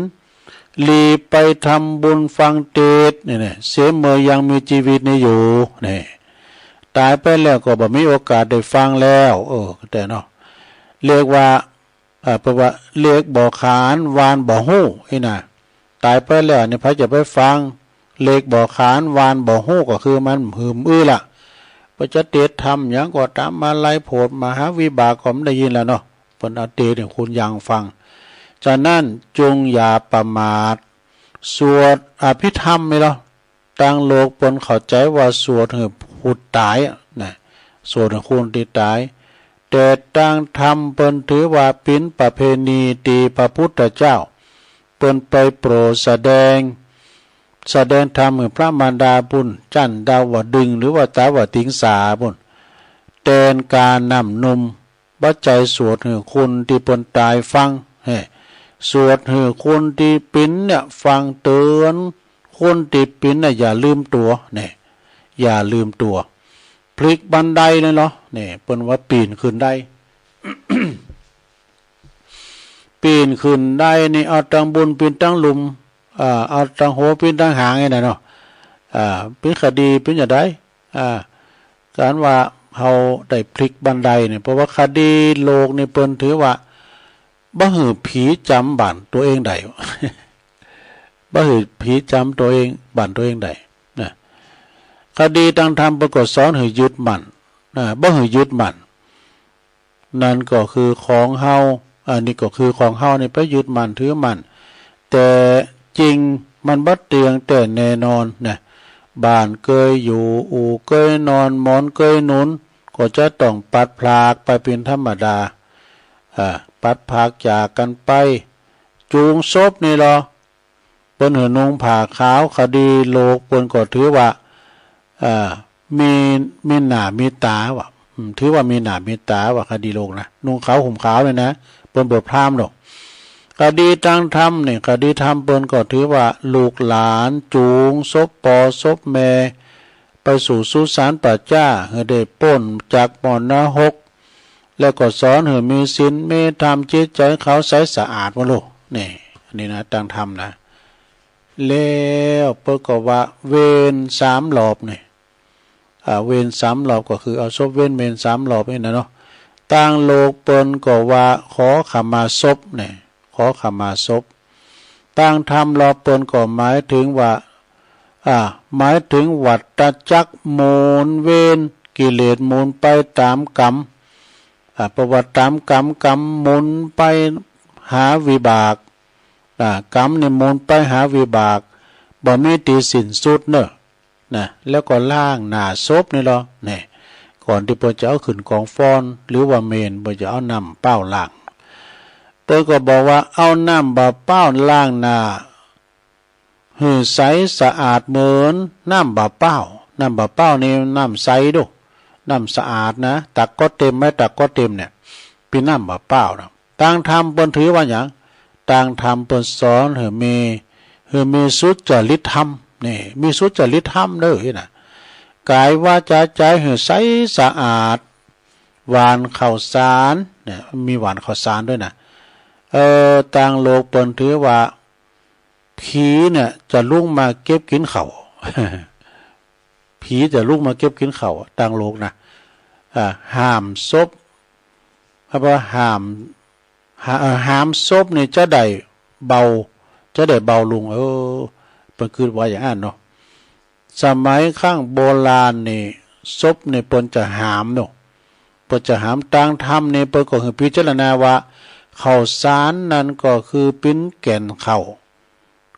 [SPEAKER 1] ลีไปทำบุญฟังเทศน์นี่เสียเมื่อยังมีชีวิตนี้อยู่นี่ ตายไปแล้วก็บ่มีโอกาสได้ฟังแล้วแต่เนาะเรียกว่าเพราะว่าเรียกบ่ขานวานบ่ฮู้ไอ้น่ะตายไปแล้วเนี่ยพระจะไปฟังเรียกบ่ขานวานบ่ฮู้ก็คือมันหืมล่ะพระจะเตศธรรมหยังก็ตามมาไล่โพดมหาวิบากก็ได้ยินแล้วเนาะเพิ่นเอาเตศให้คุณยังฟังฉะนั้นจงอย่าประมาทสวดอภิธรรมนี่เนาะตั้งโลกเพิ่นเข้าใจว่าสวดให้ผู้ตายนะสวดให้คนที่ตายแต่ตั้งธรรมเปิ้นถือว่าเป็นประเพณีตีพระพุทธเจ้าเปิ้นไปโปรดแสดงธรรมให้พระมารดาบุญจันดาวดึงหรือว่าตาวติงสาบุญแทนการนำนมบัดใจสวดให้คนที่เปิ้นตายฟังสวดให้คนที่ปิ้นเนี่ยฟังเตือนคนที่ปิ้นน่ะอย่าลืมตัวเนี่ยอย่าลืมตัวพลิกบันไดเลยเนาะนี่เปิ้นว่าปีนขึ้นได้ ปีนขึ้นได้นี่เอาตั้งบุญปีนตั้งหลุมเอาตั้งหัวปีนตั้งหางไงน่ะเนาะเป็นคดีเป็นอย่างไรการว่าเฮาได้พลิกบันไดเนี่ยเพราะว่าคดีโลกนี่เปิ้นถือว่าบ่หือผีจำบ้านตัวเองได้ บ่หือผีจำตัวเองบ้านตัวเองได้นะคดีทางธรรมปรากฏสอนให้ยึดมั่นบ่ให้ยึดมั่นนั่นก็คือของเฮาอันนี้ก็คือของเฮานี่ไปยึดมั่นถือมั่นแต่จริงมันบ่เตียงแต่แน่นอนนะบ้านเคยอยู่อู่เคยนอนหมอนเคยหนุนก็จะต้องปัดพลากไปเป็นธรรมดาปัดพลากจากกันไปจูงศพนี่เหรอเปิ้นหือนุ่งผ้าขาวคดีโลกเปิ้นก็ถือว่ามีหน้ามีตาว่ะถือว่ามีหน้ามีตาว่ะคดีโลกนะนุ่งขาวห่มขาวเลยนะเปิ้นบ่พรามหรอกคดีทางธรรมเนี่ยคดีธรรมเปิ้นก็ถือว่าลูกหลานจูงศพปอศพแม่ไปสู่สุสานปัจจ้าให้ได้พ้นจากมรณะหกแล้วก็สอนให้มีศีลมีธรรมจิตใจเขาใสสะอาดว่าลูกนี่อันนี้นะทางธรรมนะแล้วเปิ้นก็ว่าเวร3รอบนี่เวร3รอบก็คือเอาศพเว้นเวร3รอบนี่นะเนาะต่างโลกเปิ้นก็ว่าขอขมาศพนี่ขอขมาศพต่างธรรมรอบเปิ้นก็หมายถึงว่าหมายถึงวัฏจักรหมุนเวียนกิเลสหมุนไปตามกรรมประวัติตามกรรมหมุนไปหาวิบากกรรมเนี่ยหมุนไปหาวิบากบ่มีที่สิ้นสุดเนอะนะแล้วก็ล่างหน้าศพนี่เหรอเนี่ยก่อนที่เปิ้นจะเอาขึ้นกองฟอนหรือว่าเมนเปิ้นจะเอาน้ำเป้าล้างเปิ้นก็บอกว่าเอาน้ำบ่เป้าล้างหน้าให้ใสสะอาดเหมือนน้ำบ่เป้านี่น้ำใสดูน้ำสะอาดนะตักก็เต็มไม่ตักก็เต็มเนี่ยเป็นน้ำบ่เป้านะต่างธรรมเปิ้นถือว่าหยังต่างธรรมเปิ้นสอนให้มีสุจริตธรรมนี่มีสุจริตธรรมเด้อนะกายวาจาใจให้ใสสะอาดหวานข้าวสารเนี่ยมีหวานข้าวสารด้วยนะต่างโลกเปิ้นถือว่าผีเนี่ยจะลุกมาเก็บกินเขา ผีจะลุกมาเก็บกินเขาต่างโลกนะห้ามศพเพราะว่าห้ามศพนี่จะได้เบาลงเปิ้นคือว่าอย่างนั้นเนาะสมัยข้างโบราณนี่ศพนี่เปิ้นจะห้ามเนาะเปิ้นจะห้ามต่างธรรมนี่เปิ้นก็คือพิจารณาว่าข้าวสารนั้นก็คือเป็นแก่นข้าว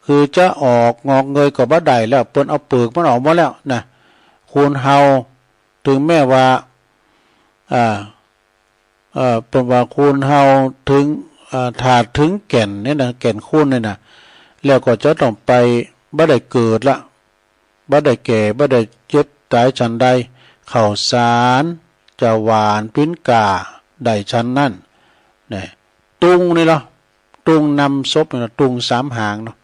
[SPEAKER 1] คือจะออกงอกเงยก็บ่ได้แล้วเปิ้นเอาเปลือกมันออกหมดแล้วนะคูณเฮาถึงแม้ว่าเปิ้นว่าคูณเฮาถึงถ้าถึงแก่นนี่นะแก่นคูณนี่นะแล้วก็จะต้องไปบ่ได้เกิดละบ่ได้แก่บ่ได้เจ็บตายฉันใดข้าวสารจะหวานปิ้นกาได้ฉันนั้นนี่ตุงนี่เนาะตุงนำศพนี่ตุง3หางเนาะ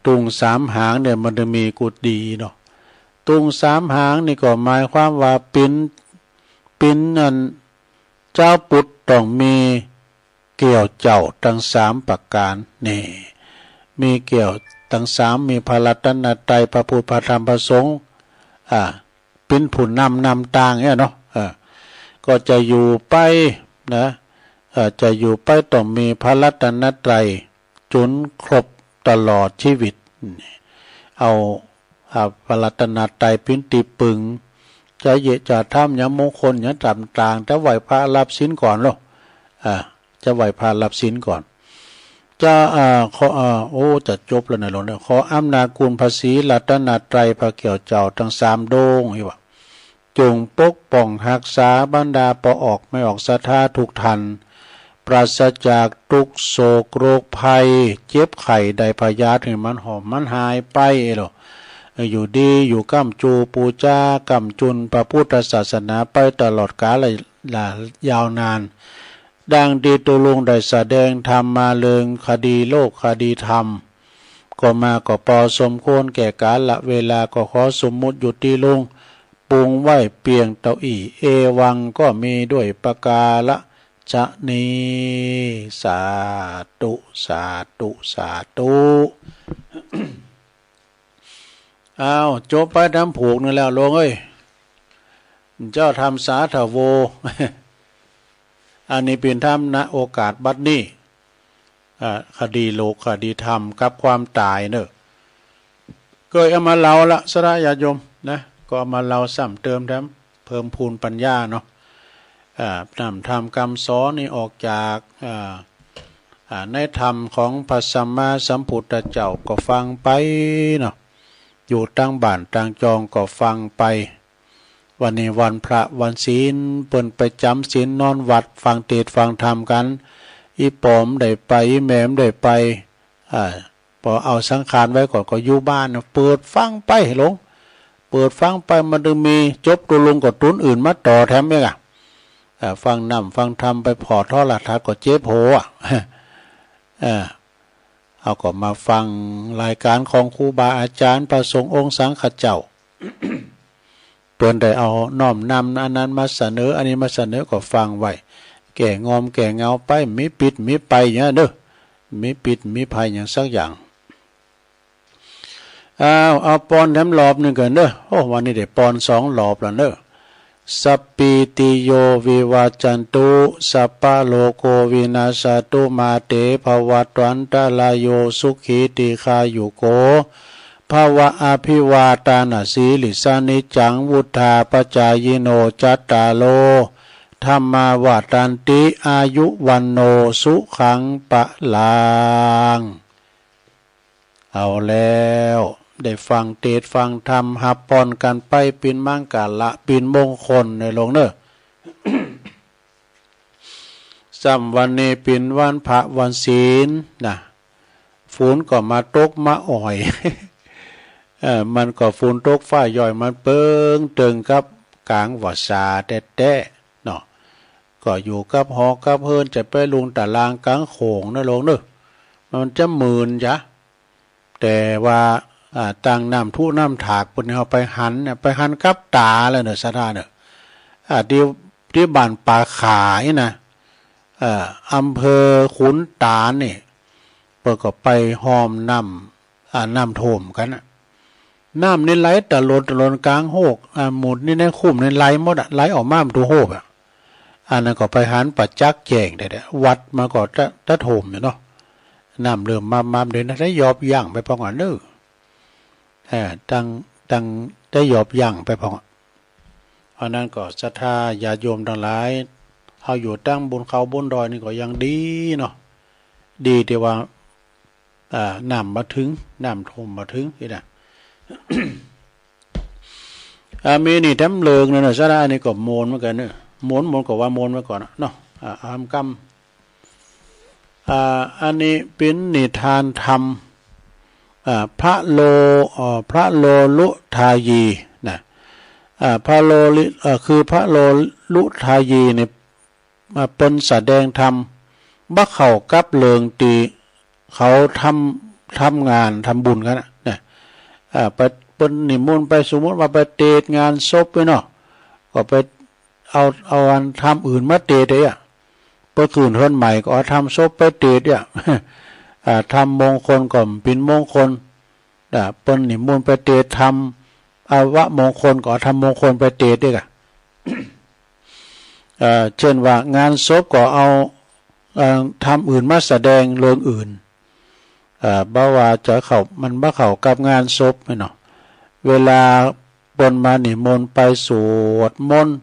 [SPEAKER 1] ตุง3หางเนี่ยมันจะมีกุฏดีเนาะตุง3หางนี่ก็หมายความว่าปิ้นนั่นเจ้าปุตต้องมีเกี่ยวเจ้าทั้ง3ประการนี่มีเกี่ยวทั้ง3มีพระรัตนตรัยพระพุทธพระธรรมพระสงฆ์ เป็นผุนนำตางเนี่ยเนาะก็จะอยู่ไปนะจะอยู่ไปต้องมีพระรัตนตรัยจนครบตลอดชีวิตเอาพระรัตนตรัยเป็นติปึงจะเยจะทำอย่างมงคลอย่างต่างๆจะไหวพระรับศีลก่อนหรอจะไหวพระรับศีลก่อนจะขอจะจบแล้วนะหลวงขออำนาจคุณภาษีรัตนตรัยพระเกี่ยวเจ้าทั้ง3โด่งอีว่าจงปกป้องรักษาบรรดาปออกไม่ออกศรัทธาทุกท่านปราศจากทุกโศกโรคภัยเจ็บไข้ใดพยาธิมันหอมมันหายไปหรออยู่ดีอยู่ก้ำจูปูจ้าก้ำจุนพระพุทธศาสนาไปตลอดกาลยาวนานดังดีตุลุงได้แสดงธรรมมาเลิงคดีโลกคดีธรรมก็มาก็พอสมควรแก่กาลเวลาก็ขอสมมุติอยู่ที่ลุงปุงไหวเปียงเต้าอี้เอวังก็มีด้วยประกาละจะนี้สาธุสาธุสาธุอ้าวจบไปทำผูกนี่แล้วลงเอ้ยเจ้าทำสาธโวอันนี้เป็นธรรมณโอกาสบัดนี้คดีโลกคดีธรรมกับความตายเนอะก็เอามาเล่าละสระญาติโยมนะก็เอามาเล่าซ้ำเติมเพิ่มพูนปัญญาเนาะนำธรรมคำสอนนี่ออกจากในธรรมของพระสัมมาสัมพุทธเจ้าก็ฟังไปเนาะอยู่ตั้งบ้านตั้งจองก็ฟังไปวันนี้วันพระวันศีลเปิ้นไปจำศีลนอนวัดฟังเทศน์ฟังธรรมกันอีปอมได้ไปอีแหม่มได้ไปพอเอาสังขารไว้ก่อนก็อยู่บ้านเปิดฟังไปหลงเปิดฟังไปมันจะมีจบตัวลงกับตุนอื่นมาต่อแถมไหมฟังนำฟังธรรมไปพอท่อละทัดก็เจ็บโหเอาก็มาฟังรายการของครูบาอาจารย์ประสงค์องค์สังฆเจ้า เปิ้นได้เอาน้อมนำอันนั้นมาเสนออันนี้มาเสนอก็ฟังไว้แก่งอมแก่เงาไปมีปิดมีไปอย่างนี้เด้อมีปิดมีภัยอย่างสักอย่างเอาปอนแถมหลอบหนึ่งกันเด้อโอ้วันนี้ได้ปอน2หลอบแล้วเด้อสัปปิติโยวิวาจันตุสัพพะโลโกวินาศตุมาเตภวัตวันตรายโยสุขีติคายุโกภวะอภิวาตานาสีลิสานิจังวุธาปจายโนจัตตาโลธรรมาวาตันติอายุวันโนสุขังปะลางเอาแล้วได้ฟังเทศฟังธรรมหับปอนกันไปปินมั่งกาละปินมงคลในหลวงเนอะ สัมวันนี้ปินวันพระวันศีลนะฝนก็มาตกมาอ่อย มันก็ฝนตกฟ้าย่อยมันเปิงเติงกับกลางวัดสาแต้เนาะก็อยู่กับหอกับเฮินจะไปลุงตารางกลางโขงนะหลวงเนอะมันจะหมื่นจ้ะแต่ว่าต่างน้ำทุน้ำถากปุ่นเอาไปหันเนี่ยไปหันกับตาเลยเนอะสะดาเนอะที่บ้านป่าขายนะอำเภอขุนตาลนี่เปิดก็ไปหอมน้ำท่วมกันนะน้ำนี่ไหลตะลนกลางโหกหมุดนี่ในคุ้มนี่ไหลหมดไหลออกมาดูโหกอันนั้นก็ไปหันปัจจักแจงได้วัดมาก็จะท่วมอยู่เนาะน้ำเริ่มมาเดินได้ยอบย่างไปพอก่อนเนอะตั้งได้หยอบย่างไปพออันนั้นก็ศรัทธาญาโยมทั้งหลายเขาอยู่ตั้งบนเขาบนดอยนี่ก็ยังดีเนาะดีที่ว่าน้ำมาถึงน้ำท่วมมาถึงนี่นะ มีนี่แถมเลิงเนี่ยศรัทธานี่ก็โมนเหมือนกันเนอะโมนก็ว่าโมนไว้ก่อนเนาะอามกรรมอันนี้เป็นนิทานธรรมพระโลลุทายีนะพระโลคือพระโลลุทายีเนี่ยเป็นแสดงธรรมบักเขากับเลิงตีเขาทำงานทำบุญกันนะไปเป็นนิมนต์ไปสมมติว่าไปเตะงานศพไปเนาะก็ไปเอาอันทำอื่นมาเตะได้เพื่อคืนเฮือนใหม่ก็ทำศพไปเตะเนี่ยทำมงคลก่อนเป็นมงคลเปิ้นนิมนต์ไปเตะท อาวะมงคลก็ทำมงคลไปเตะด้วยกันเช่นว่างานศพก็เอาทำอื่นมาแสดงเรื่องอื่นบ่ว่าจะมันบ่เข้ากับงานศพไหมเนาะเวลาบนมานิมนต์ไปสวดมนต์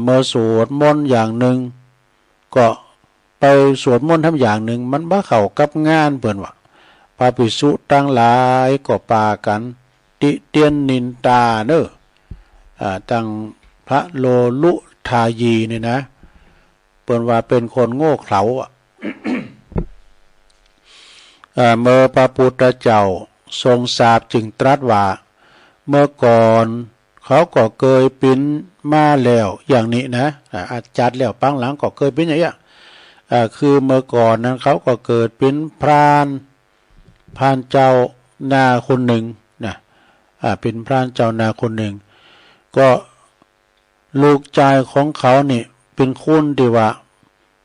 [SPEAKER 1] เมื่อสวดมนต์อย่างหนึ่งก็ไปสวดมนต์ทำอย่างหนึ่งมันบ่เข้ากับงานเพิ่นว่าพระภิกษุตั้งหลายก็ปากันติเตียนนินตาเด้อตั้งพระโลลุทายีนี่นะเพิ่นว่าเป็นคนโง่เขลาเมื่อพระพุทธเจ้าทรงทราบจึงตรัสว่าเมื่อก่อนเขาก็เคยเป็นมาแล้วอย่างนี้นะอาจารย์แล้วปังหลังก็เคยเป็นอย่างนี้คือเมื่อก่อนนั้นเขาก็เกิดเป็นพรานเจ้านาคนหนึ่งนะเป็นพรานเจ้านาคนหนึ่งก็ลูกชายของเขานี่เป็นคนที่ว่า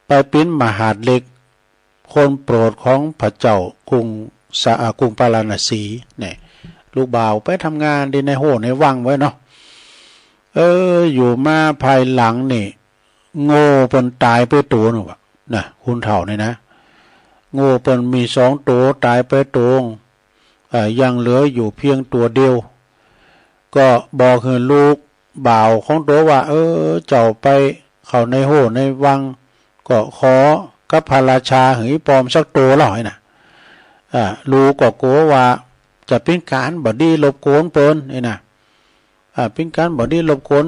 [SPEAKER 1] ไปเป็นมหาดเล็กคนโปรดของพระเจ้ากรุงปาราณสีเนี่ยลูกบ่าวไปทำงานดีในโหในวังไว้เนาะอยู่มาภายหลังนี่โง่เปิ้นตายไปตัวหนึ่งวะนะคุณเฒ่านี่นะโง่เปิ้นมี2 ตัวตายไปตัวยังเหลืออยู่เพียงตัวเดียวก็บอกให้ลูกบ่าวของตัวว่าเจ้าไปเข้าในโหในวังก็ขอกับพระราชาหึยปอมสักตัวหน่อยนะลูกก็กลัวว่าจะเป็นการบ่ดีรบกวนเปิ้นนี่นะเป็นการบ่ดีรบกวน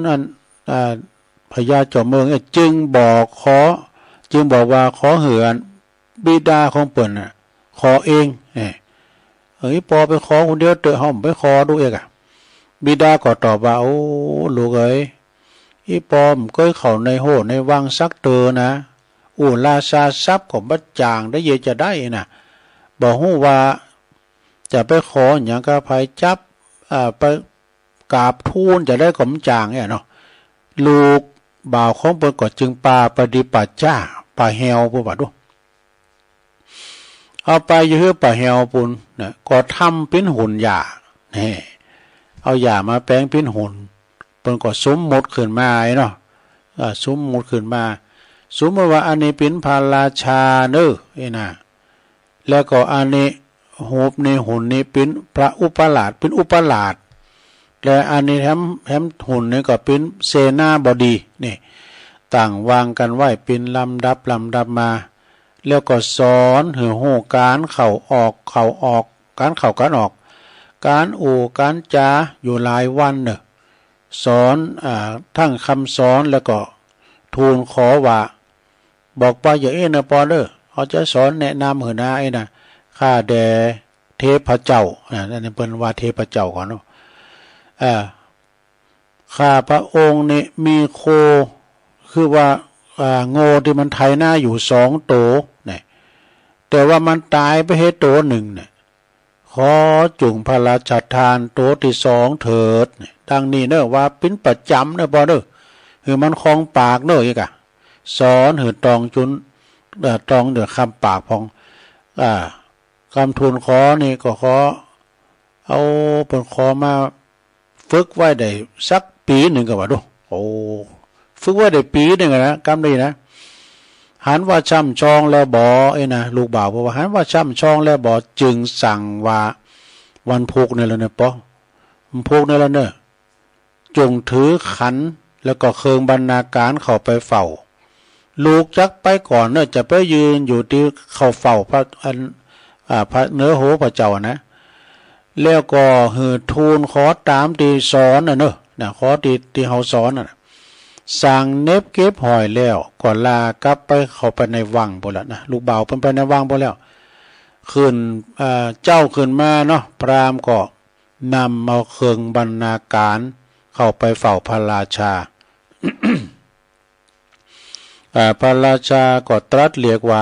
[SPEAKER 1] พญาเจ้าเมืองจึงบอกว่าขอเหือนบิดาของเปิ้นขอเองปอไปขอคนเดียวเตอะเฮาไปขอดูเองบิดาก็ตอบว่าโอ้ลูกเอ้ยอีปอมเคยเข้าในโหในวังสักเตอนะราชาทรัพย์ของบัดจางได้เยจะได้นะบ่ฮู้ว่าจะไปขอหยังก็ภัยจับไปกราบทูลจะได้ขมจางเนี่ยเนาะลูกบ่าวของเปิ้นก็จึงปาปฏิปัจจาปาแฮวบ่ว่าดูเอาไปอยู่เฮือปาแฮวปุ่นนะก็ทำเป็นหุ่นหญ้านี่เอาหญ้ามาแปลงเป็นหุ่นเปิ้นก็สมมุติขึ้นมาเนาะสมมุติขึ้นมาสมมติว่าอันนี้เป็นพระราชาเด้อนะแล้วก็อันนี้หูบในหุ่นนี้เป็นพระอุปราชเป็นอุปราชและอันนี้แถมหุ่นนี้ก็เป็นเสนาบดีนี่ต่างวางกันไว้เป็นลำดับมาแล้วก็สอนให้ฮู้การเข้าออกการเข้าการออกการการจาอยู่หลายวันเนอะสอนทั้งคำสอนแล้วก็ทูลขอว่าบอกว่าอย่านะปอเด้อเขาจะสอนแนะนำหัวหน้านะข้าแด่เทพเจ้านั่นเป็นว่าเทพเจ้าก่อนเนาะข้าพระองค์นี่มีโคคือว่าโง่ที่มันไถหน้าอยู่2 ตัวเนี่ยแต่ว่ามันตายไปให้ตัวหนึ่งเนี่ยขอจุงพระราชทานตัวที่2เถิดดังนี้เนอะว่าเป็นประจำเนอะปอเด้อคือมันคลองปากเนอะอีกสอนหือตองจุนตองเดือคำปากพองคำทูลขอนี่ก็ขอเอาเป็นขอมาฝึกไว้ได้สักปีหนึ่งก็ว่าดูฝึกไว้ได้ปีหนึ่งนะกำดีนะหันว่าช่ำชองแล้วบ่นะลูกบ่าวบอกว่าหันว่าช่ำชองแล้วบ่จึงสั่งว่าวันพุกนี่แหละเนี่ยปอวันพุกนี่แหละเนี่ยจงถือขันแล้วก็เคืองบรรณาการเข้าไปเฝ้าลูกจักไปก่อนเนี่ยจะไปยืนอยู่ที่เข้าเฝ้าพระเนื้อโหพระเจ้านะแล้วก็หือทูลขอตามที่สอนเนอะขอที่เฮาสอนสั่งเน็บเก็บหอยแล้วก็ลากลับไปเข้าไปในวังบ่ละนะลูกบ่าวไปในวังบ่แล้วขึ้นเจ้าขึ้นมาเนาะพราหมณ์ก็นำเอาเครื่องบรรณาการเข้าไปเฝ้าพระราชา พระราชาก็ตรัสเรียกว่า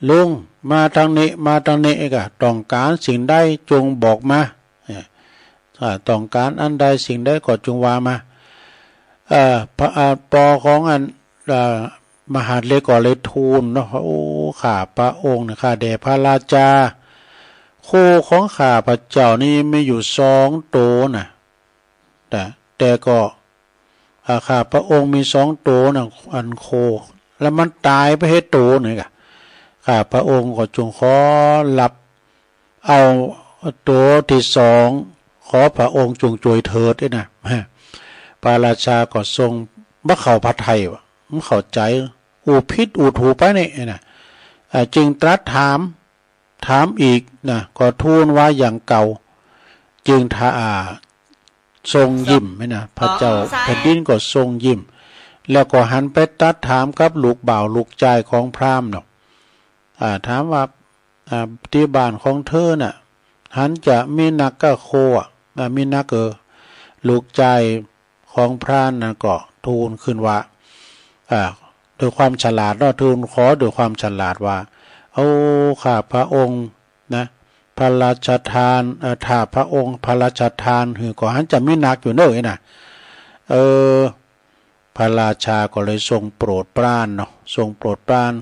[SPEAKER 1] ลุงมาทางนี้ก็ต้องการสิ่งใดจงบอกมาถ้าต้องการอันใดสิ่งใดก็จงว่ามาปอของอันมหาดเล็กก็เลยทูลเนาะโอ้ข้าพระองค์ข้าแด่พระราชาโคของข้าพระเจ้านี่มีอยู่2 ตัวน่ะ แต่ก็ข้าพระองค์มี2ตัวนะอันโคแล้วมันตายไปให้ตัวหนึ่งกะข้าพระองค์ก็จงขอรับเอาตัวที่2ขอพระองค์จงช่วยเถิดด้วยนะพระราชาก็ทรงบ่เข้าพระทัยวะมันเข้าใจอูผิดอูถูกไปนี่นะจึงตรัสถามอีกนะก็ทูลว่าอย่างเก่าจึงทรงยิ้มไหมนะพระเจ้าแผ่นดินก็ทรงยิ้มแล้วก็หันไปตรัสถามกับลูกบ่าวลูกชายของพราหมณ์เนาะถามว่าที่บ้านของเธอน่ะหันจะมีนักก็โคมีนักลูกชายของพราหมณ์น่ะก็ทูลขึ้นว่าโดยความฉลาดเนาะทูลขอโดยความฉลาดว่าเอาข้าพระองค์นะพระราชทานถ้าพระองค์พระราชทานคือก็หันจะมีนักอยู่เนอะนะพระราชาก็เลยทรงโปรดปรานเนาะทรงโปรดปราน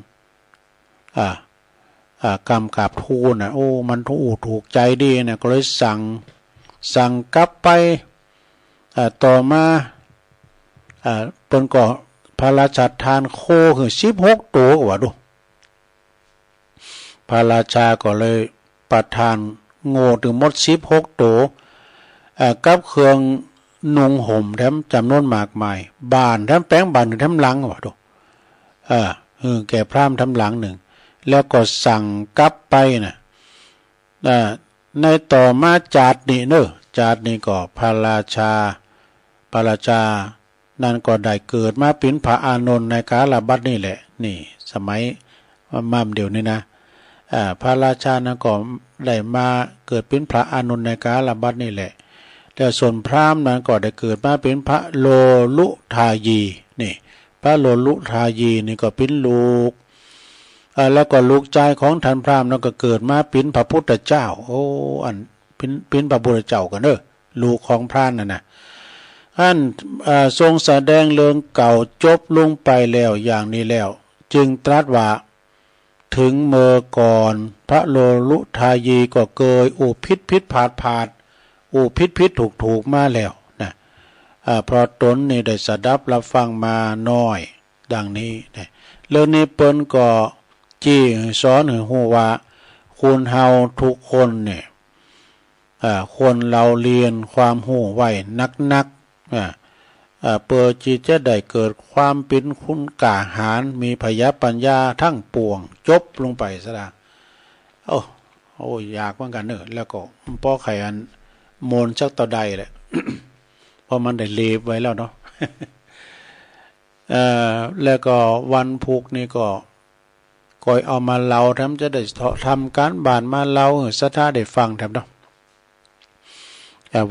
[SPEAKER 1] กำกับทูลนะโอ้มันถูกใจดีนะก็เลยสั่งกลับไปต่อมาเปิ้นก็พระราชทานโคคือ16ตัวกว่าดูพระราชาก็เลยประทานโง่ถึงหมด16ตัวกับเครื่องนุ่งห่มแถมจำนวนมากมายบ้านแถมแป้งบ้านหนึ่งแถมหลังว่าดูแก่พราหมณ์แถมหลังหนึ่งแล้วก็สั่งกลับไปนะในต่อมาจาดนี่เนอะจาดนี่ก็พระราชานั่นก็ได้เกิดมาเป็นพระอานนท์ในกาลบัดนี่แหละนี่สมัยมั่มเดี๋ยวนี้นะพระราชานั้นก็ได้มาเกิดเป็นพระอานนท์ในกาลบัดนี่แหละแล้วส่วนพราหมณ์นั้นก็ได้เกิดมาเป็นพระโลลุทายีนี่พระโลลุทายีนี่ก็เป็นลูกแล้วก็ลูกชายของท่านพราหมณ์นั้นก็เกิดมาเป็นพระพุทธเจ้าโอ้อันเป็นพระพุทธเจ้ากันเด้อลูกของพราหมณ์นั่นน่ะท่านทรงแสดงเรื่องเก่าจบลงไปแล้วอย่างนี้แล้วจึงตรัสว่าถึงเมื่อก่อนพระโลลุทายีก็เกยอุพิษผาดอุพิษถูกมาแล้วนะเพราะตนนี่ได้สดับรับฟังมาน้อยดังนี้นะเรื่องนี้เปิ้นก็จี้สอนให้ฮู้ว่าคนเฮาทุกคนเนี่ยคนเราเรียนความรู้ไว้นักเพื่อที่จะได้เกิดความเป็นคุณกาหารมีพยปัญญาทั้งปวงจบลงไปซะละโอ้อยากเหมือนกันเนอะแล้วก็ป้อไข่อันโมนชักต่อใดแหละ เพราะมันได้เลบไว้แล้วเนาะ แล้วก็วันพุกนี่ก็คอยเอามาเล่าทำจะได้ทำการบ้านมาเล่าสะท้าได้ฟังแถมเนาะ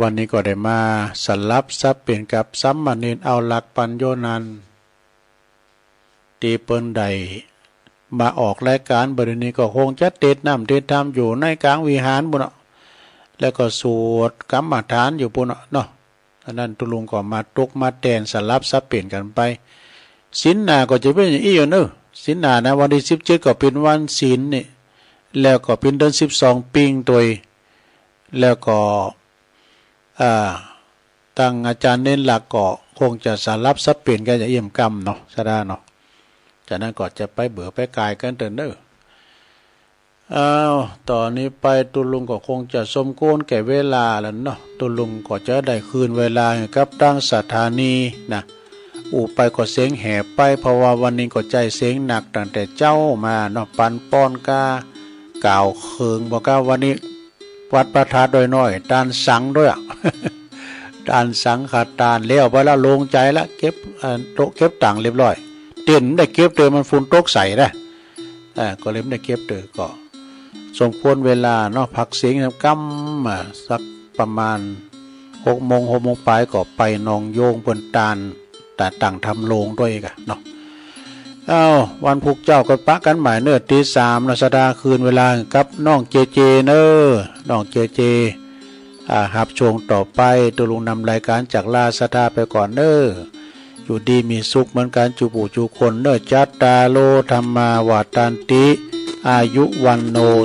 [SPEAKER 1] วันนี้ก็ได้มาสลับซับเปลี่ยนกับซัมมาเนนเอาหลักปัญโยนันตีเปิ้นใดมาออกรายการบรินี้ก็คงจะเทศน้ำเทศธรรมอยู่ในกลางวิหารบุญแล้วก็สวดกรรมฐานอยู่บุญเนาะอันนั้นตุลุงก็มาตกมาแทนสลับซับเปลี่ยนกันไปศีลหนาก็จะเป็นอย่างนี้อยู่เนอะศีลหนานะวันที่17ก็เป็นวันศีลนี่แล้วก็เป็นเดือน12ปิงตัวแล้วก็ตั้งอาจารย์เน้นหลักก็คงจะสารับซับเปลี่ยนกันจะเยี่ยมกรรมเนาะสดาเนาะจากนั้นก็จะไปเบื่อไปกายกันเดินเด้อตอนนี้ไปตุลุงก็คงจะสมควรแก่เวลาแล้วเนาะตุลุงก็จะได้คืนเวลากับตั้งสถานีนะไปก็เสียงแห่ไปเพราะว่าวันนี้ก็ใจเสียงหนักตั้งแต่เจ้ามาเนาะปันป้อนกากล่าวเคืองบอกว่าวันนี้วัดประทัดโดยน้อยดานสังด้วยดานสังขาดดานเลี้ยวไปแล้วลงใจละเก็บโต๊ะเก็บต่างเรียบร้อยเต็นได้เก็บเตอมันฝุ่นตกใส่ได้ก็เลยไม่ได้เก็บเตอก็สมควรเวลาเนาะพักเสียงกำสักประมาณ6 โมงปลายก็ไปนองโยงบนตาลแต่ต่างทำโลงด้วยกันเนาะวันพุกเจ้าก็ปะกันหมายเนื้อตี 3รัชดาคืนเวลากับน้องเจเนอน้องเจหับชวงต่อไปตัวลุงนำรายการจากลาสตาไปก่อนเนออยู่ดีมีสุขเหมือนกันจูปู่จูคนเนอจัตตาโลธรรมาวาตันติอายุวันโน